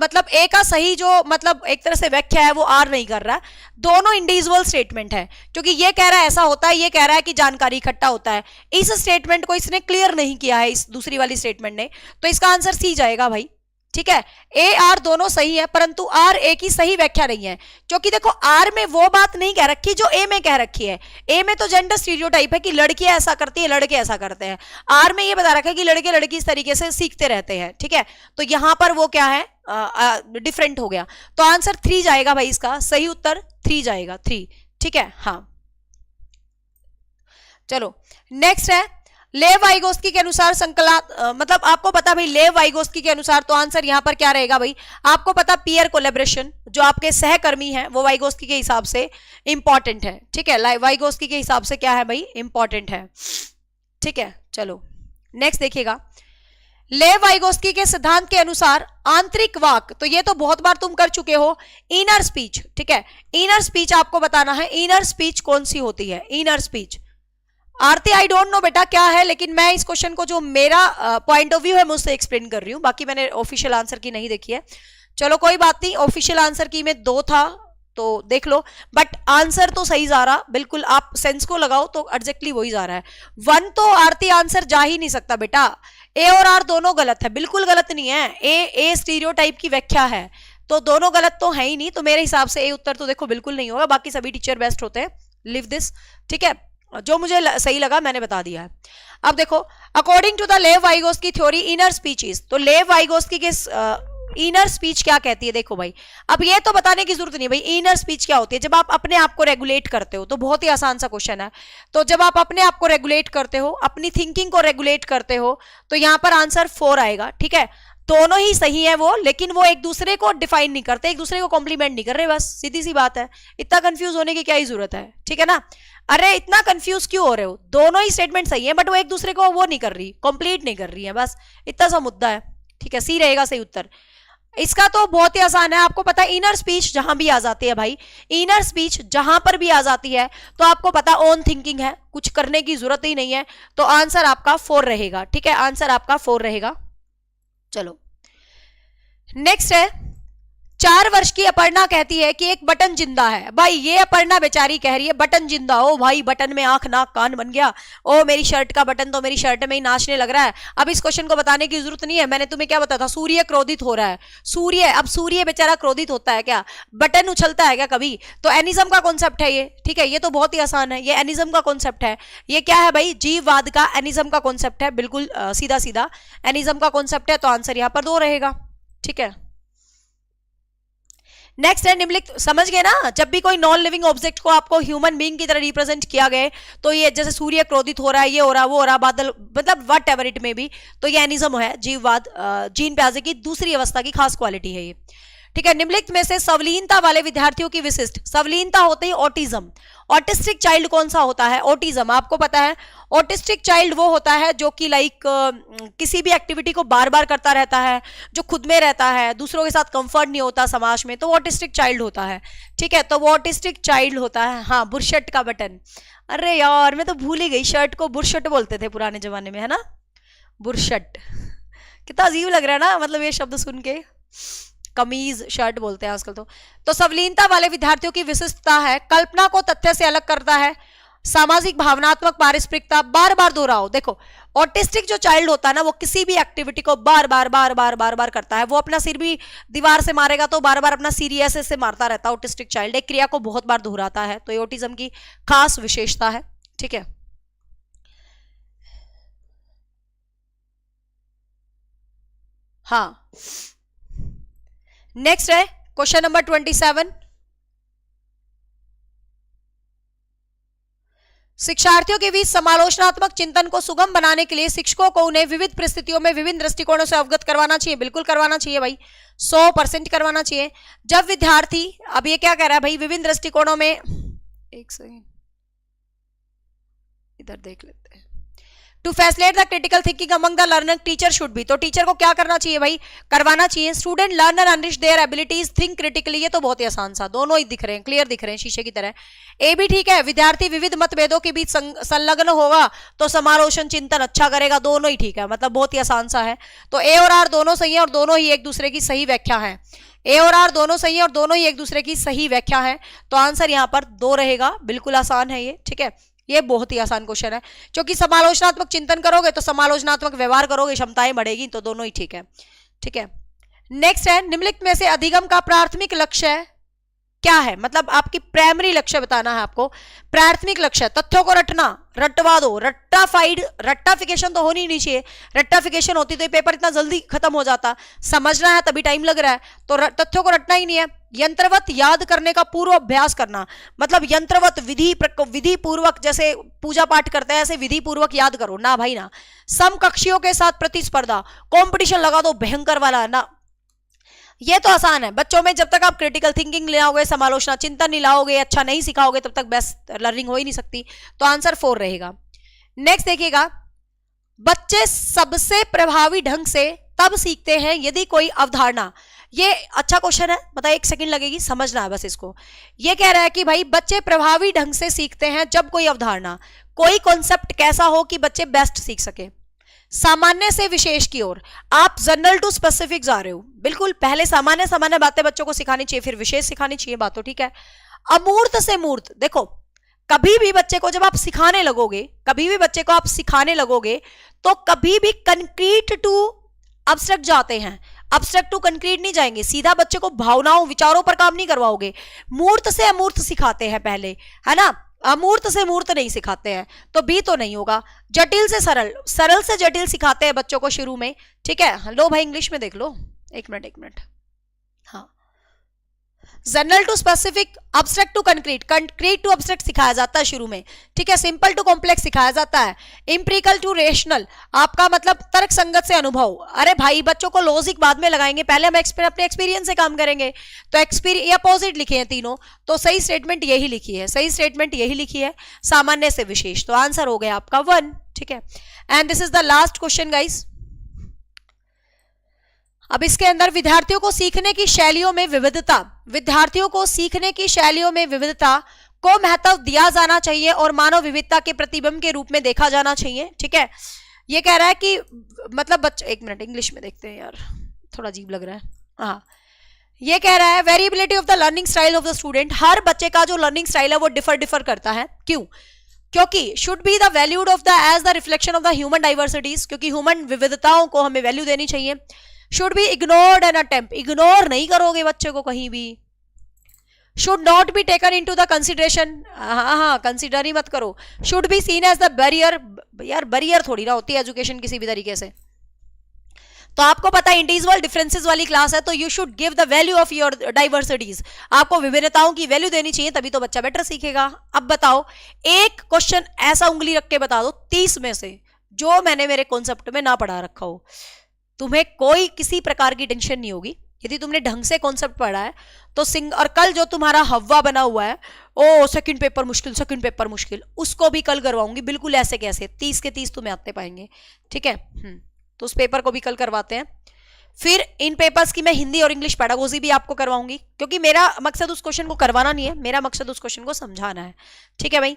मतलब ए का सही जो मतलब एक तरह से व्याख्या है वो आर नहीं कर रहा। दोनों इंडिविजुअल स्टेटमेंट है, क्योंकि ये कह रहा है ऐसा होता है, ये कह रहा है कि जानकारी इकट्ठा होता है। इस स्टेटमेंट को इसने क्लियर नहीं किया है, इस दूसरी वाली स्टेटमेंट ने, तो इसका आंसर सी जाएगा भाई, ठीक है। ए आर दोनों सही है, परंतु आर ए की सही व्याख्या नहीं है, क्योंकि देखो आर में वो बात नहीं कह रखी जो ए में कह रखी है। ए में तो जेंडर स्टीरियोटाइप है कि लड़कियां ऐसा करती है, लड़के ऐसा करते हैं। आर में ये बता रखा है कि लड़के लड़की इस तरीके से सीखते रहते हैं, ठीक है। तो यहां पर वो क्या है, डिफरेंट हो गया। तो आंसर 3 जाएगा भाई, इसका सही उत्तर 3 जाएगा, 3, ठीक है। हाँ चलो नेक्स्ट है, लेव वाइगोस्की के अनुसार मतलब आपको पता भाई लेव वाइगोस्की के अनुसार, तो आंसर यहां पर क्या रहेगा भाई, आपको पता पीयर कोलैबोरेशन, जो आपके सहकर्मी हैं वो वाइगोस्की के हिसाब से इंपॉर्टेंट है, ठीक है। वाइगोस्की के हिसाब से क्या है भाई, इंपॉर्टेंट है, ठीक है। चलो नेक्स्ट देखिएगा, लेव वाइगोस्की के सिद्धांत के अनुसार आंतरिक वाक, तो ये तो बहुत बार तुम कर चुके हो, इनर स्पीच, ठीक है। इनर स्पीच आपको बताना है, इनर स्पीच कौन सी होती है, inner speech. Aarti I don't know बेटा क्या है, लेकिन मैं इस क्वेश्चन को जो मेरा पॉइंट ऑफ व्यू है मुझसे एक्सप्लेन कर रही हूं, बाकी मैंने ऑफिशियल आंसर की नहीं देखी है। चलो कोई बात नहीं, ऑफिशियल आंसर की में 2 था तो देख लो, बट आंसर तो सही जा रहा, बिल्कुल आप सेंस को लगाओ तो एग्जैक्टली वही जा रहा है। 1 तो आरती आंसर जा ही नहीं सकता बेटा, ए और आर दोनों गलत है, बिल्कुल गलत नहीं है। ए स्टीरियोटाइप की व्याख्या है, तो दोनों गलत तो है ही नहीं, तो मेरे हिसाब से ए उत्तर तो देखो बिल्कुल नहीं होगा। बाकी सभी टीचर बेस्ट होते हैं, लिव दिस, ठीक है। जो मुझे सही लगा मैंने बता दिया है। अब देखो, अकॉर्डिंग टू द लेव Vygotsky theory inner speech is, तो लेव वाइगोस्की के इनर स्पीच क्या कहती है, देखो भाई अब ये तो बताने की जरूरत नहीं भाई इनर स्पीच क्या होती है। जब आप अपने आप को रेगुलेट करते हो, तो बहुत ही आसान सा क्वेश्चन है, तो जब आप अपने आप को रेगुलेट करते हो, अपनी थिंकिंग को रेगुलेट करते हो, तो यहां पर आंसर 4 आएगा, ठीक है। दोनों ही सही है वो, लेकिन वो एक दूसरे को डिफाइन नहीं करते, एक दूसरे को कॉम्प्लीमेंट नहीं कर रहे, बस सीधी सी बात है। इतना कंफ्यूज होने की क्या ही जरूरत है, ठीक है ना। अरे इतना कंफ्यूज क्यों हो रहे हो, दोनों ही स्टेटमेंट सही है, बट वो एक दूसरे को वो नहीं कर रही, कंप्लीट नहीं कर रही है, बस इतना सा मुद्दा है, ठीक है। सी रहेगा सही उत्तर। इसका तो बहुत ही आसान है, आपको पता है इनर स्पीच जहां भी आ जाती है भाई, इनर स्पीच जहां पर भी आ जाती है तो आपको पता ओन थिंकिंग है, कुछ करने की जरूरत ही नहीं है, तो आंसर आपका 4 रहेगा, ठीक है। आंसर आपका 4 रहेगा। चलो नेक्स्ट है, 4 वर्ष की अपर्णा कहती है कि एक बटन जिंदा है। भाई ये अपर्णा बेचारी कह रही है बटन जिंदा। ओ भाई बटन में आंख नाक कान बन गया। ओ मेरी शर्ट का बटन तो मेरी शर्ट में ही नाचने लग रहा है। अब इस क्वेश्चन को बताने की जरूरत नहीं है, मैंने तुम्हें क्या बताया था, सूर्य क्रोधित हो रहा है। सूर्य, अब सूर्य बेचारा क्रोधित होता है क्या? बटन उछलता है क्या कभी? तो एनिज्म का कॉन्सेप्ट है ये, ठीक है, ये तो बहुत ही आसान है, ये एनिज्म का कॉन्सेप्ट है। ये क्या है भाई? जीववाद का एनिज्म का कॉन्सेप्ट है, बिल्कुल सीधा सीधा एनिज्म का कॉन्सेप्ट है। तो आंसर यहां पर 2 रहेगा, ठीक है। नेक्स्ट है निम्नलिखित, समझ गए ना, जब भी कोई नॉन लिविंग ऑब्जेक्ट को आपको ह्यूमन बीइंग की तरह रिप्रेजेंट किया गया तो ये जैसे सूर्य क्रोधित हो रहा है, ये हो रहा, वो हो रहा, बादल, मतलब व्हाट एवर इट में भी, तो ये एनिज्म है, जीववाद, जीन प्याजे की दूसरी अवस्था की खास क्वालिटी है ये, ठीक है। निम्नलिखित में से संवलीनता वाले विद्यार्थियों की विशिष्ट, संवलीनता होते ही ऑटिज्म, ऑटिस्टिक चाइल्ड कौन सा होता है? ऑटिज्म, आपको पता है ऑटिस्टिक चाइल्ड वो होता है जो कि लाइक किसी भी एक्टिविटी को बार बार करता रहता है, जो खुद में रहता है, दूसरों के साथ कंफर्ट नहीं होता समाज में, तो वो ऑटिस्टिक चाइल्ड होता है, ठीक है। तो वो ऑटिस्टिक चाइल्ड होता है। हाँ, बुरशट का बटन, अरे यार मैं तो भूल ही गई, शर्ट को बुरशट बोलते थे पुराने जमाने में, है ना, बुरशट। कितना अजीब लग रहा है ना, मतलब ये शब्द सुन के, कमीज शर्ट बोलते हैं आजकल तो संवलीनता वाले विद्यार्थियों की विशिष्टता है कल्पना को तथ्य से अलग करता है, सामाजिक भावनात्मक पारस्परिकता, बार बार दोहराओ। देखो ऑटिस्टिक जो चाइल्ड होता है ना, वो किसी भी एक्टिविटी को बार बार बार बार बार बार करता है। वो अपना सिर भी दीवार से मारेगा तो बार बार अपना सिर ऐसे से मारता रहता है। ऑटिस्टिक चाइल्ड एक क्रिया को बहुत बार दोहराता है, तो ये ऑटिज्म की खास विशेषता है, ठीक है। हाँ, नेक्स्ट है क्वेश्चन नंबर 27। शिक्षार्थियों के बीच समालोचनात्मक चिंतन को सुगम बनाने के लिए शिक्षकों को उन्हें विविध परिस्थितियों में विभिन्न दृष्टिकोणों से अवगत करवाना चाहिए। बिल्कुल करवाना चाहिए भाई, 100% करवाना चाहिए। जब विद्यार्थी, अब ये क्या कह रहा है भाई, विभिन्न दृष्टिकोणों में, एक सेकेंड इधर देख लेते हैं। To facilitate the critical thinking among the learner teacher should be, तो टीचर को क्या करना चाहिए भाई, करवाना चाहिए। Student learner enrich their abilities think critically, ये तो बहुत ही आसान सा, दोनों ही दिख रहे हैं, क्लियर दिख रहे हैं शीशे की तरह। ए भी ठीक है, विद्यार्थी विविध मतभेदों के बीच संलग्न होगा तो समालोचन चिंतन अच्छा करेगा, दोनों ही ठीक है, मतलब बहुत ही आसान सा है। तो ए और आर दोनों सही है और दोनों ही एक दूसरे की सही व्याख्या है। ए और आर दोनों सही है और दोनों ही एक दूसरे की सही व्याख्या है, तो आंसर यहाँ पर 2 रहेगा। बिल्कुल आसान है ये, ठीक है, ये बहुत ही आसान क्वेश्चन है, क्योंकि समालोचनात्मक चिंतन करोगे तो समालोचनात्मक व्यवहार करोगे, क्षमताएं बढ़ेगी, तो दोनों ही ठीक है, ठीक है। नेक्स्ट है निम्नलिखित में से अधिगम का प्राथमिक लक्ष्य क्या है, मतलब आपकी प्राइमरी लक्ष्य बताना है आपको। प्राथमिक लक्ष्य, तथ्यों को रटना, रटवा दो, रट्टाफिकेशन तो होनी नहीं चाहिए, रट्टाफिकेशन होती तो ये पेपर इतना जल्दी खत्म हो जाता, समझना है तभी टाइम लग रहा है, तो तथ्यों को रटना ही नहीं है। यंत्रवत याद करने का पूर्व अभ्यास करना, मतलब यंत्रवत विधि पूर्वक, जैसे पूजा पाठ करते हैं ऐसे विधि पूर्वक याद करो ना भाई ना। समकक्षियों के साथ प्रतिस्पर्धा, कंपटीशन लगा दो भयंकर वाला ना, ये तो आसान है। बच्चों में जब तक आप क्रिटिकल थिंकिंग ले आओगे, समालोचना चिंतन नहीं लाओगे, अच्छा नहीं सिखाओगे, तब तक बेस्ट लर्निंग हो ही नहीं सकती, तो आंसर 4 रहेगा। नेक्स्ट देखिएगा, बच्चे सबसे प्रभावी ढंग से तब सीखते हैं यदि कोई अवधारणा, ये अच्छा क्वेश्चन है, मतलब 1 सेकंड लगेगी, समझना है बस इसको। ये कह रहा है कि भाई बच्चे प्रभावी ढंग से सीखते हैं जब कोई अवधारणा, कोई कॉन्सेप्ट कैसा हो कि बच्चे बेस्ट सीख सके। सामान्य से विशेष की ओर, आप जनरल टू स्पेसिफिक जा रहे हो, बिल्कुल पहले सामान्य सामान्य बातें बच्चों को सिखानी चाहिए, फिर विशेष सिखानी चाहिए बातों, ठीक है। अमूर्त से मूर्त, देखो कभी भी बच्चे को जब आप सिखाने लगोगे, कभी भी बच्चे को आप सिखाने लगोगे तो कभी भी कंक्रीट टू अब्स्ट्रैक्ट जाते हैं, अब्स्ट्रैक्ट टू कंक्रीट नहीं जाएंगे, सीधा बच्चे को भावनाओं विचारों पर काम नहीं करवाओगे, मूर्त से अमूर्त सिखाते हैं पहले, है ना, अमूर्त से मूर्त नहीं सिखाते हैं, तो बी तो नहीं होगा। जटिल से सरल, सरल से जटिल सिखाते हैं बच्चों को शुरू में, ठीक है। लो भाई इंग्लिश में देख लो, एक मिनट, हाँ, general to specific, abstract to concrete, concrete to abstract सिखाया जाता है शुरू में, ठीक है। सिंपल टू कॉम्प्लेक्स सिखाया जाता है। इंप्रिकल टू रेशनल, आपका मतलब तर्क संगत से अनुभव, अरे भाई बच्चों को लॉजिक बाद में लगाएंगे, पहले हम अपने एक्सपीरियंस से काम करेंगे, तो एक्सपीरियंस अपोजिट लिखे हैं तीनों, तो सही स्टेटमेंट यही लिखी है, सही स्टेटमेंट यही लिखी है, सामान्य से विशेष, तो आंसर हो गया आपका 1, ठीक है। And this is the last question guys. अब इसके अंदर विद्यार्थियों को सीखने की शैलियों में विविधता, विद्यार्थियों को सीखने की शैलियों में विविधता को महत्व दिया जाना चाहिए और मानव विविधता के प्रतिबिंब के रूप में देखा जाना चाहिए, ठीक है। ये कह रहा है कि मतलब बच्चे, एक मिनट इंग्लिश में देखते हैं यार, थोड़ा अजीब लग रहा है, हाँ, ये कह रहा है variability of the learning style of the student, हर बच्चे का जो लर्निंग स्टाइल है वो डिफर करता है। क्यों? क्योंकि should be the valued of the as the reflection of the human diversities, क्योंकि ह्यूमन विविधताओं को हमें वैल्यू देनी चाहिए। Should be ignored an attempt, ignore नहीं करोगे बच्चे को कहीं भी। Should not be taken into the consideration, हाँ कंसिडर ही मत करो। Should be seen as the barrier, यार बैरियर थोड़ी ना होती है एजुकेशन किसी भी तरीके से। तो आपको पता है इंडिविजुअल डिफरेंसेस वाली क्लास है, तो you should give the value of your diversities, आपको विभिन्नताओं की वैल्यू देनी चाहिए, तभी तो बच्चा बेटर सीखेगा। अब बताओ एक क्वेश्चन ऐसा उंगली रख के बता दो 30 में से जो मैंने मेरे कॉन्सेप्ट में ना पढ़ा रखा हो, तुम्हें कोई किसी प्रकार की टेंशन नहीं होगी यदि तुमने ढंग से कॉन्सेप्ट पढ़ा है तो। और कल जो तुम्हारा हवा बना हुआ है, ओ सेकंड पेपर मुश्किल, सेकंड पेपर मुश्किल, उसको भी कल करवाऊंगी बिल्कुल ऐसे कैसे 30 के 30 तुम्हें आते पाएंगे, ठीक है। तो उस पेपर को भी कल करवाते हैं। फिर इन पेपर्स की मैं हिंदी और इंग्लिश पेडागोजी भी आपको करवाऊंगी, क्योंकि मेरा मकसद उस क्वेश्चन को करवाना नहीं है, मेरा मकसद उस क्वेश्चन को समझाना है, ठीक है भाई।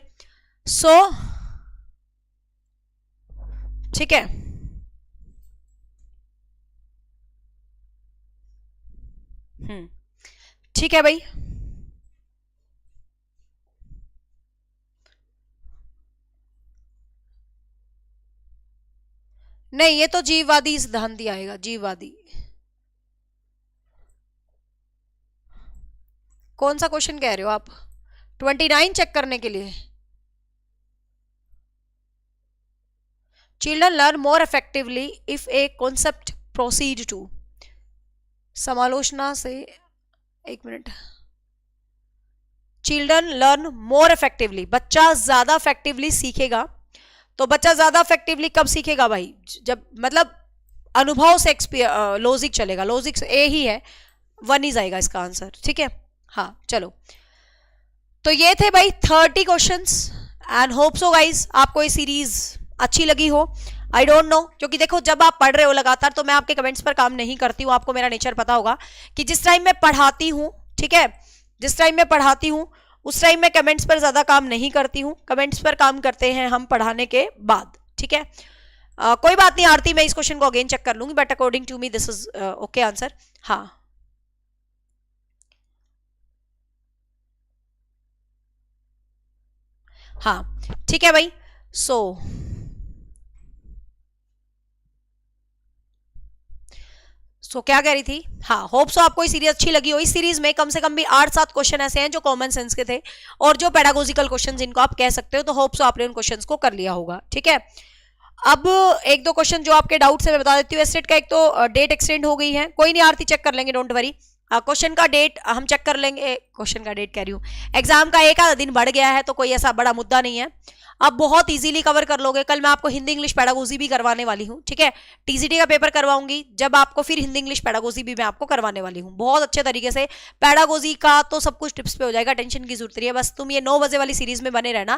ठीक है, ठीक है भाई। नहीं, ये तो जीववादी सिद्धांत आएगा, जीववादी। कौन सा क्वेश्चन कह रहे हो आप? 29 चेक करने के लिए। Children learn more effectively if a concept proceed to, समालोचना से, एक minute. Children learn more effectively, बच्चा ज्यादा इफेक्टिवली सीखेगा। तो बच्चा ज्यादा इफेक्टिवली कब सीखेगा भाई? जब मतलब अनुभव से लॉजिक चलेगा, लॉजिक से ए ही है, 1 ही जाएगा इसका आंसर, ठीक है। हाँ चलो, तो ये थे भाई 30 questions and hope so guys आपको ये सीरीज अच्छी लगी हो। आई डोंट नो, क्योंकि देखो जब आप पढ़ रहे हो लगातार तो मैं आपके कमेंट्स पर काम नहीं करती हूँ, आपको मेरा नेचर पता होगा कि जिस टाइम मैं पढ़ाती हूँ, ठीक है, जिस टाइम मैं पढ़ाती हूँ उस टाइम मैं कमेंट्स पर ज्यादा काम नहीं करती हूँ, कमेंट्स पर काम करते हैं हम पढ़ाने के बाद, ठीक है। कोई बात नहीं आरती, मैं इस क्वेश्चन को अगेन चेक कर लूंगी, but according to me this is okay answer. हाँ हाँ ठीक है भाई। सो क्या कह रही थी? हाँ, होप सो आपको ये सीरीज अच्छी लगी हो। इस सीरीज में कम से कम भी 8-7 क्वेश्चन ऐसे हैं जो कॉमन सेंस के थे और जो पेडागोजिकल क्वेश्चन जिनको आप कह सकते हो, तो होप सो आपने उन क्वेश्चंस को कर लिया होगा, ठीक है। अब एक दो क्वेश्चन जो आपके डाउट से मैं बता देती हूँ। एस्टेट का एक तो डेट एक्सटेंड हो गई है, कोई नहीं आरती चेक कर लेंगे, डोंट वरी। क्वेश्चन का डेट हम चेक कर लेंगे, क्वेश्चन का डेट कह रही हूँ, एग्जाम का एक आधा दिन बढ़ गया है, तो कोई ऐसा बड़ा मुद्दा नहीं है, आप बहुत इजीली कवर कर लोगे। कल मैं आपको हिंदी इंग्लिश पेडागोजी भी करवाने वाली हूँ, ठीक है। टीजीटी का पेपर करवाऊंगी, जब आपको फिर हिंदी इंग्लिश पेडागोजी भी मैं आपको करवाने वाली हूँ बहुत अच्छे तरीके से। पेडागोजी का तो सब कुछ टिप्स पे हो जाएगा, टेंशन की जरूरत नहीं है, बस तुम ये 9 बजे वाली सीरीज में बने रहना।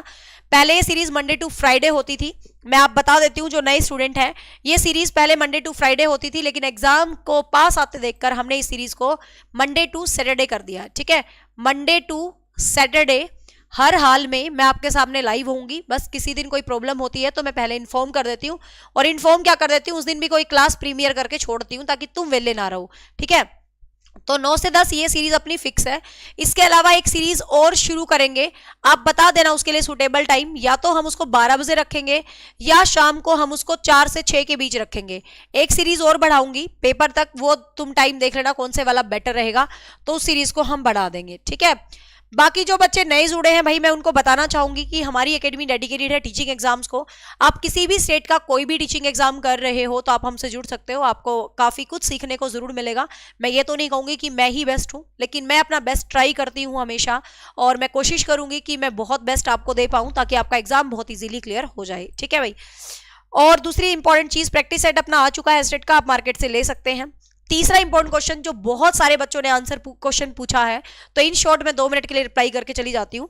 पहले ये सीरीज मंडे टू फ्राइडे होती थी, मैं आप बता देती हूँ जो नए स्टूडेंट है, ये सीरीज पहले मंडे टू फ्राइडे होती थी, लेकिन एग्जाम को पास आते देखकर हमने इस सीरीज को मंडे टू सैटरडे कर दिया, ठीक है। मंडे टू सैटरडे हर हाल में मैं आपके सामने लाइव होंगी, बस किसी दिन कोई प्रॉब्लम होती है तो मैं पहले इन्फॉर्म कर देती हूँ, और इन्फॉर्म क्या कर देती हूँ, उस दिन भी कोई क्लास प्रीमियर करके छोड़ती हूँ ताकि तुम वेले ना रहो, ठीक है। तो 9 से 10 ये सीरीज अपनी फिक्स है। इसके अलावा एक सीरीज और शुरू करेंगे, आप बता देना उसके लिए सुटेबल टाइम, या तो हम उसको 12 बजे रखेंगे या शाम को हम उसको 4 से 6 के बीच रखेंगे। एक सीरीज और बढ़ाऊंगी पेपर तक, वो तुम टाइम देख लेना कौन से वाला बेटर रहेगा, तो उस सीरीज को हम बढ़ा देंगे, ठीक है। बाकी जो बच्चे नए जुड़े हैं भाई, मैं उनको बताना चाहूंगी कि हमारी एकेडमी डेडिकेटेड है टीचिंग एग्जाम्स को। आप किसी भी स्टेट का कोई भी टीचिंग एग्जाम कर रहे हो तो आप हमसे जुड़ सकते हो, आपको काफी कुछ सीखने को जरूर मिलेगा। मैं ये तो नहीं कहूंगी कि मैं ही बेस्ट हूं, लेकिन मैं अपना बेस्ट ट्राई करती हूं हमेशा, और मैं कोशिश करूंगी कि मैं बहुत बेस्ट आपको दे पाऊं ताकि आपका एग्जाम बहुत ईजिली क्लियर हो जाए, ठीक है भाई। और दूसरी इंपॉर्टेंट चीज, प्रैक्टिस सेट अपना आ चुका है स्टेट का, आप मार्केट से ले सकते हैं। तीसरा इंपॉर्टेंट क्वेश्चन जो बहुत सारे बच्चों ने आंसर क्वेश्चन पूछा है, तो इन शॉर्ट में 2 मिनट के लिए रिप्लाई करके चली जाती हूँ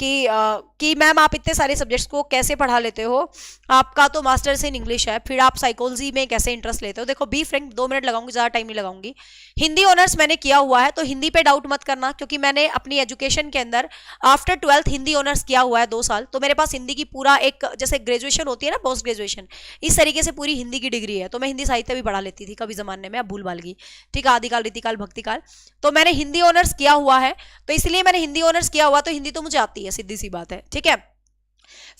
कि मैम आप इतने सारे सब्जेक्ट्स को कैसे पढ़ा लेते हो, आपका तो मास्टर्स इन इंग्लिश है, फिर आप साइकोलॉजी में कैसे इंटरेस्ट लेते हो। देखो बी फ्रैंक, 2 मिनट लगाऊंगी, ज़्यादा टाइम नहीं लगाऊंगी। हिंदी ऑनर्स मैंने किया हुआ है, तो हिंदी पे डाउट मत करना, क्योंकि मैंने अपनी एजुकेशन के अंदर आफ्टर 12th हिंदी ऑनर्स किया हुआ है 2 साल। तो मेरे पास हिंदी की पूरा एक, जैसे ग्रेजुएशन होती है ना, पोस्ट ग्रेजुएशन, इस तरीके से पूरी हिंदी की डिग्री है। तो मैं हिंदी साहित्य भी पढ़ा लेती थी कभी जमाने में, अब भूल भाल गई, ठीक है, आदिकाल, रीतिकाल, भक्तिकाल। तो मैंने हिंदी ऑनर्स किया हुआ है, तो इसलिए मैंने हिंदी ऑनर्स किया हुआ, तो हिंदी तो मुझे आती है, सीधी सी बात है, ठीक है।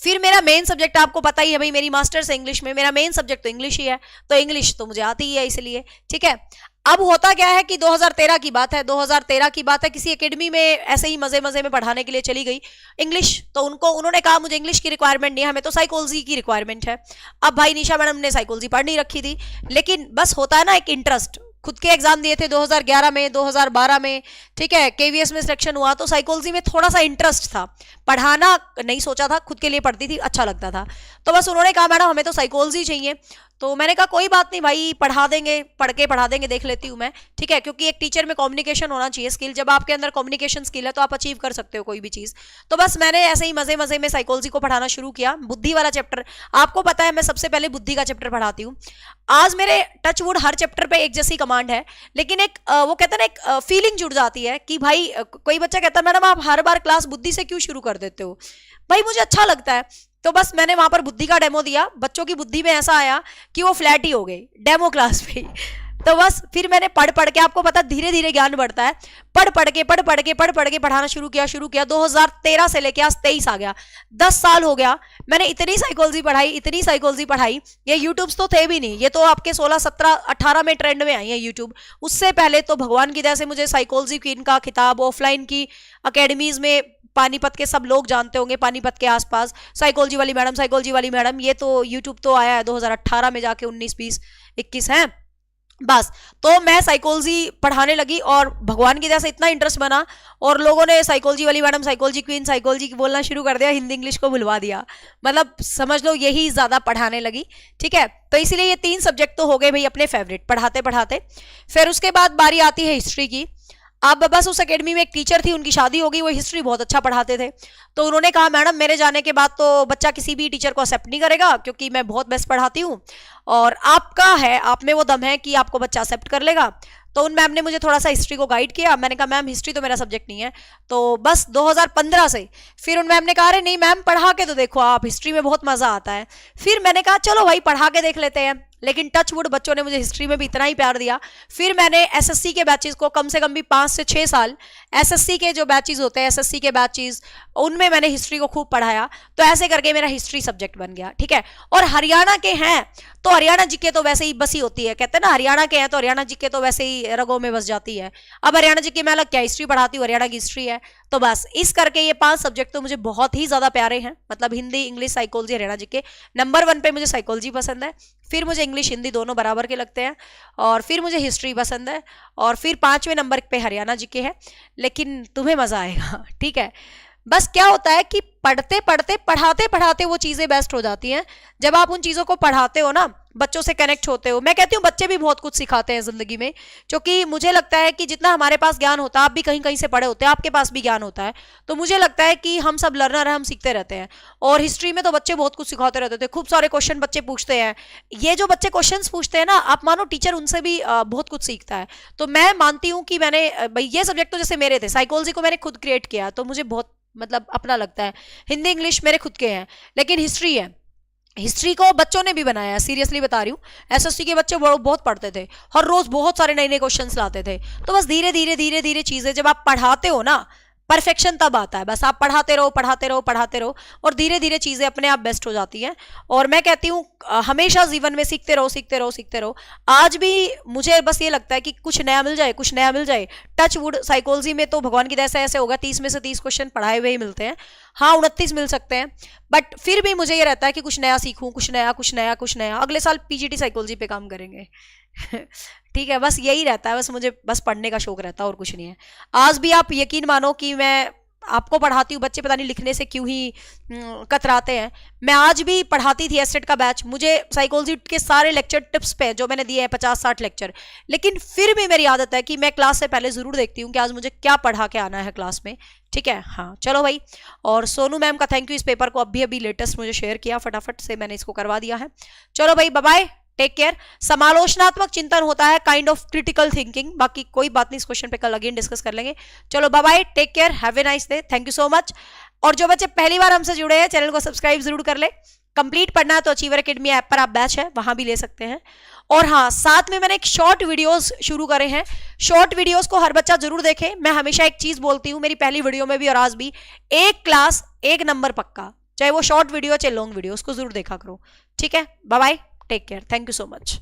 फिर मेरा मेन सब्जेक्ट आपको पता ही है भाई, मेरी मास्टर्स है इंग्लिश में, मेरा मेन सब्जेक्ट तो इंग्लिश ही है, तो इंग्लिश तो मुझे आती ही है, इसलिए, ठीक है। अब होता क्या है कि 2013 की बात है, 2013 की बात है, किसी एकेडमी में ऐसे ही मजे मजे में पढ़ाने के लिए चली गई इंग्लिश। तो उन्होंने कहा मुझे इंग्लिश की रिक्वायरमेंट नहीं है, हमें तो साइकोलॉजी की रिक्वायरमेंट है। अब भाई निशा मैडम ने साइकोलॉजी पढ़ नहीं रखी थी, लेकिन बस होता है ना एक इंटरेस्ट, खुद के एग्जाम दिए थे 2011 में, 2012 में, ठीक है, केवीएस में सिलेक्शन हुआ, तो साइकोलॉजी में थोड़ा सा इंटरेस्ट था, पढ़ाना नहीं सोचा था, खुद के लिए पढ़ती थी, अच्छा लगता था। तो बस उन्होंने कहा मैडम हमें तो साइकोलॉजी चाहिए। तो मैंने कहा कोई बात नहीं भाई, पढ़ा देंगे, पढ़ के पढ़ा देंगे, देख लेती हूँ मैं, ठीक है, क्योंकि एक टीचर में कम्युनिकेशन होना चाहिए स्किल, जब आपके अंदर कम्युनिकेशन स्किल है तो आप अचीव कर सकते हो कोई भी चीज। तो बस मैंने ऐसे ही मजे मजे में साइकोलॉजी को पढ़ाना शुरू किया, बुद्धि वाला चैप्टर। आपको पता है मैं सबसे पहले बुद्धि का चैप्टर पढ़ाती हूँ। आज मेरे टचवुड हर चैप्टर पे एक जैसी कमांड है, लेकिन एक वो कहते हैं ना, एक फीलिंग जुड़ जाती है कि भाई कोई बच्चा कहता है मैडम आप हर बार क्लास बुद्धि से क्यों शुरू कर देते हो, भाई मुझे अच्छा लगता है। तो बस मैंने वहां पर बुद्धि का डेमो दिया, बच्चों की बुद्धि में ऐसा आया कि वो फ्लैट ही हो गई डेमो क्लास पे। तो बस फिर मैंने पढ़ पढ़ के, आपको पता धीरे धीरे ज्ञान बढ़ता है, पढ़ पढ़ के पढ़ाना शुरू किया 2013 से लेके आज 23 आ गया, 10 साल हो गया। मैंने इतनी साइकोलॉजी पढ़ाई, ये यूट्यूब्स तो थे भी नहीं, ये तो आपके 16, 17, 18 में ट्रेंड में आई है यूट्यूब। उससे पहले तो भगवान की दया से मुझे साइकोलॉजी क्वीन का खिताब ऑफलाइन की अकेडमीज में, पानीपत के सब लोग जानते होंगे, पानीपत के आसपास साइकोलॉजी वाली मैडम, ये तो यूट्यूब तो आया है 2018 में जाके, 19, 20, 21 है बस। तो मैं साइकोलॉजी पढ़ाने लगी और भगवान की दया से इतना इंटरेस्ट बना, और लोगों ने साइकोलॉजी वाली मैडम, साइकोलॉजी क्वीन, साइकोलॉजी बोलना शुरू कर दिया, हिंदी इंग्लिश को भुलवा दिया, मतलब समझ लो यही ज्यादा पढ़ाने लगी, ठीक है। तो इसलिए ये 3 सब्जेक्ट तो हो गए भाई अपने फेवरेट पढ़ाते पढ़ाते। फिर उसके बाद बारी आती है हिस्ट्री की। अब बस उस एकेडमी में एक टीचर थी, उनकी शादी हो गई, वो हिस्ट्री बहुत अच्छा पढ़ाते थे। तो उन्होंने कहा मैडम मेरे जाने के बाद तो बच्चा किसी भी टीचर को एक्सेप्ट नहीं करेगा, क्योंकि मैं बहुत बेस्ट पढ़ाती हूँ, और आपका है, आप में वो दम है कि आपको बच्चा एक्सेप्ट कर लेगा। तो उन मैम ने मुझे थोड़ा सा हिस्ट्री को गाइड किया। मैंने कहा मैम हिस्ट्री तो मेरा सब्जेक्ट नहीं है। तो बस 2015 से फिर उन मैम ने कहा अरे नहीं मैम पढ़ा के तो देखो, आप हिस्ट्री में बहुत मजा आता है। फिर मैंने कहा चलो भाई पढ़ा के देख लेते हैं, लेकिन टचवुड बच्चों ने मुझे हिस्ट्री में भी इतना ही प्यार दिया। फिर मैंने एसएससी के बैचेस को कम से कम भी 5 से 6 साल, एसएससी के जो बैचेस होते हैं, एसएससी के बैचेस, उनमें मैंने हिस्ट्री को खूब पढ़ाया। तो ऐसे करके मेरा हिस्ट्री सब्जेक्ट बन गया, ठीक है। और हरियाणा के हैं तो हरियाणा जीके तो वैसे ही बसी होती है, कहते हैं ना हरियाणा के हैं तो हरियाणा जीके तो वैसे ही रगों में बस जाती है। अब हरियाणा जीके में अलग क्या हिस्ट्री पढ़ाती हूँ, हरियाणा की हिस्ट्री है। तो बस इस करके ये 5 सब्जेक्ट तो मुझे बहुत ही ज्यादा प्यारे हैं, मतलब Hindi, English, psychology, Haryana GK. Number 1 पे मुझे साइकोलॉजी पसंद है, फिर मुझे इंग्लिश, हिंदी दोनों बराबर के लगते हैं, और फिर मुझे हिस्ट्री पसंद है, और फिर 5वें नंबर पे हरियाणा जीके है। लेकिन तुम्हें मजा आएगा, ठीक है। बस क्या होता है कि पढ़ते पढ़ते, पढ़ाते पढ़ाते वो चीजें बेस्ट हो जाती हैं। जब आप उन चीजों को पढ़ाते हो ना, बच्चों से कनेक्ट होते हो। मैं कहती हूँ बच्चे भी बहुत कुछ सिखाते हैं जिंदगी में, क्योंकि मुझे लगता है कि जितना हमारे पास ज्ञान होता है, आप भी कहीं कहीं से पढ़े होते हैं, आपके पास भी ज्ञान होता है, तो मुझे लगता है कि हम सब लर्नर हैं, हम सीखते रहते हैं। और हिस्ट्री में तो बच्चे बहुत कुछ सिखाते रहते थे, खूब सारे क्वेश्चन बच्चे पूछते हैं। ये जो बच्चे क्वेश्चन पूछते हैं ना, आप मानो टीचर उनसे भी बहुत कुछ सीखता है। तो मैं मानती हूँ कि मैंने भाई ये सब्जेक्ट तो जैसे मेरे थे, साइकोलॉजी को मैंने खुद क्रिएट किया, तो मुझे बहुत मतलब अपना लगता है। हिंदी, इंग्लिश मेरे खुद के हैं, लेकिन हिस्ट्री है, हिस्ट्री को बच्चों ने भी बनाया, सीरियसली बता रही हूँ। एसएससी के बच्चे बहुत पढ़ते थे, हर रोज बहुत सारे नए नए क्वेश्चंस लाते थे। तो बस धीरे धीरे धीरे धीरे चीजें जब आप पढ़ाते हो ना, परफेक्शन तब आता है। बस आप पढ़ाते रहो पढ़ाते रहो पढ़ाते रहो, और धीरे धीरे चीजें अपने आप बेस्ट हो जाती हैं। और मैं कहती हूँ हमेशा जीवन में सीखते रहो सीखते रहो सीखते रहो। आज भी मुझे बस ये लगता है कि कुछ नया मिल जाए, कुछ नया मिल जाए। टच वुड, साइकोलॉजी में तो भगवान की दया से ऐसे होगा 30 में से 30 क्वेश्चन पढ़ाए हुए ही मिलते हैं, हाँ 29 मिल सकते हैं, बट फिर भी मुझे ये रहता है कि कुछ नया सीखूं, कुछ नया कुछ नया कुछ नया। अगले साल पीजीटी साइकोलॉजी पे काम करेंगे ठीक है, बस यही रहता है, बस मुझे बस पढ़ने का शौक रहता है और कुछ नहीं है। आज भी आप यकीन मानो कि मैं आपको पढ़ाती हूँ, बच्चे पता नहीं लिखने से क्यों ही कतराते हैं। मैं आज भी पढ़ाती थी एस्टेट का बैच, मुझे साइकोलॉजी के सारे लेक्चर टिप्स पे जो मैंने दिए हैं 50-60 लेक्चर, लेकिन फिर भी मेरी आदत है कि मैं क्लास से पहले जरूर देखती हूँ कि आज मुझे क्या पढ़ा के आना है क्लास में। ठीक है, हाँ चलो भाई। और सोनू मैम का थैंक यू, इस पेपर को अभी अभी लेटेस्ट मुझे शेयर किया, फटाफट से मैंने इसको करवा दिया है। चलो भाई, बाय बाय, टेक केयर। समालोचनात्मक चिंतन होता है काइंड ऑफ क्रिटिकल थिंकिंग, बाकी कोई बात नहीं, इस क्वेश्चन पे कल अगेन डिस्कस कर लेंगे। चलो bye bye, take care, have a nice day, thank you so much. और जो बच्चे पहली बार हमसे जुड़े हैं, चैनल को सब्सक्राइब जरूर कर ले। कंप्लीट पढ़ना है तो अचीवर एकेडमी ऐप पर आप बैच है, वहां भी ले सकते हैं। और हाँ, साथ में मैंने एक शॉर्ट वीडियोस शुरू करे हैं, शॉर्ट वीडियोस को हर बच्चा जरूर देखे। मैं हमेशा एक चीज बोलती हूँ, मेरी पहली वीडियो में भी और आज भी, एक क्लास एक नंबर पक्का, चाहे वो शॉर्ट वीडियो चाहे लॉन्ग वीडियो, उसको जरूर देखा करो। ठीक है, bye bye, take care, thank you so much.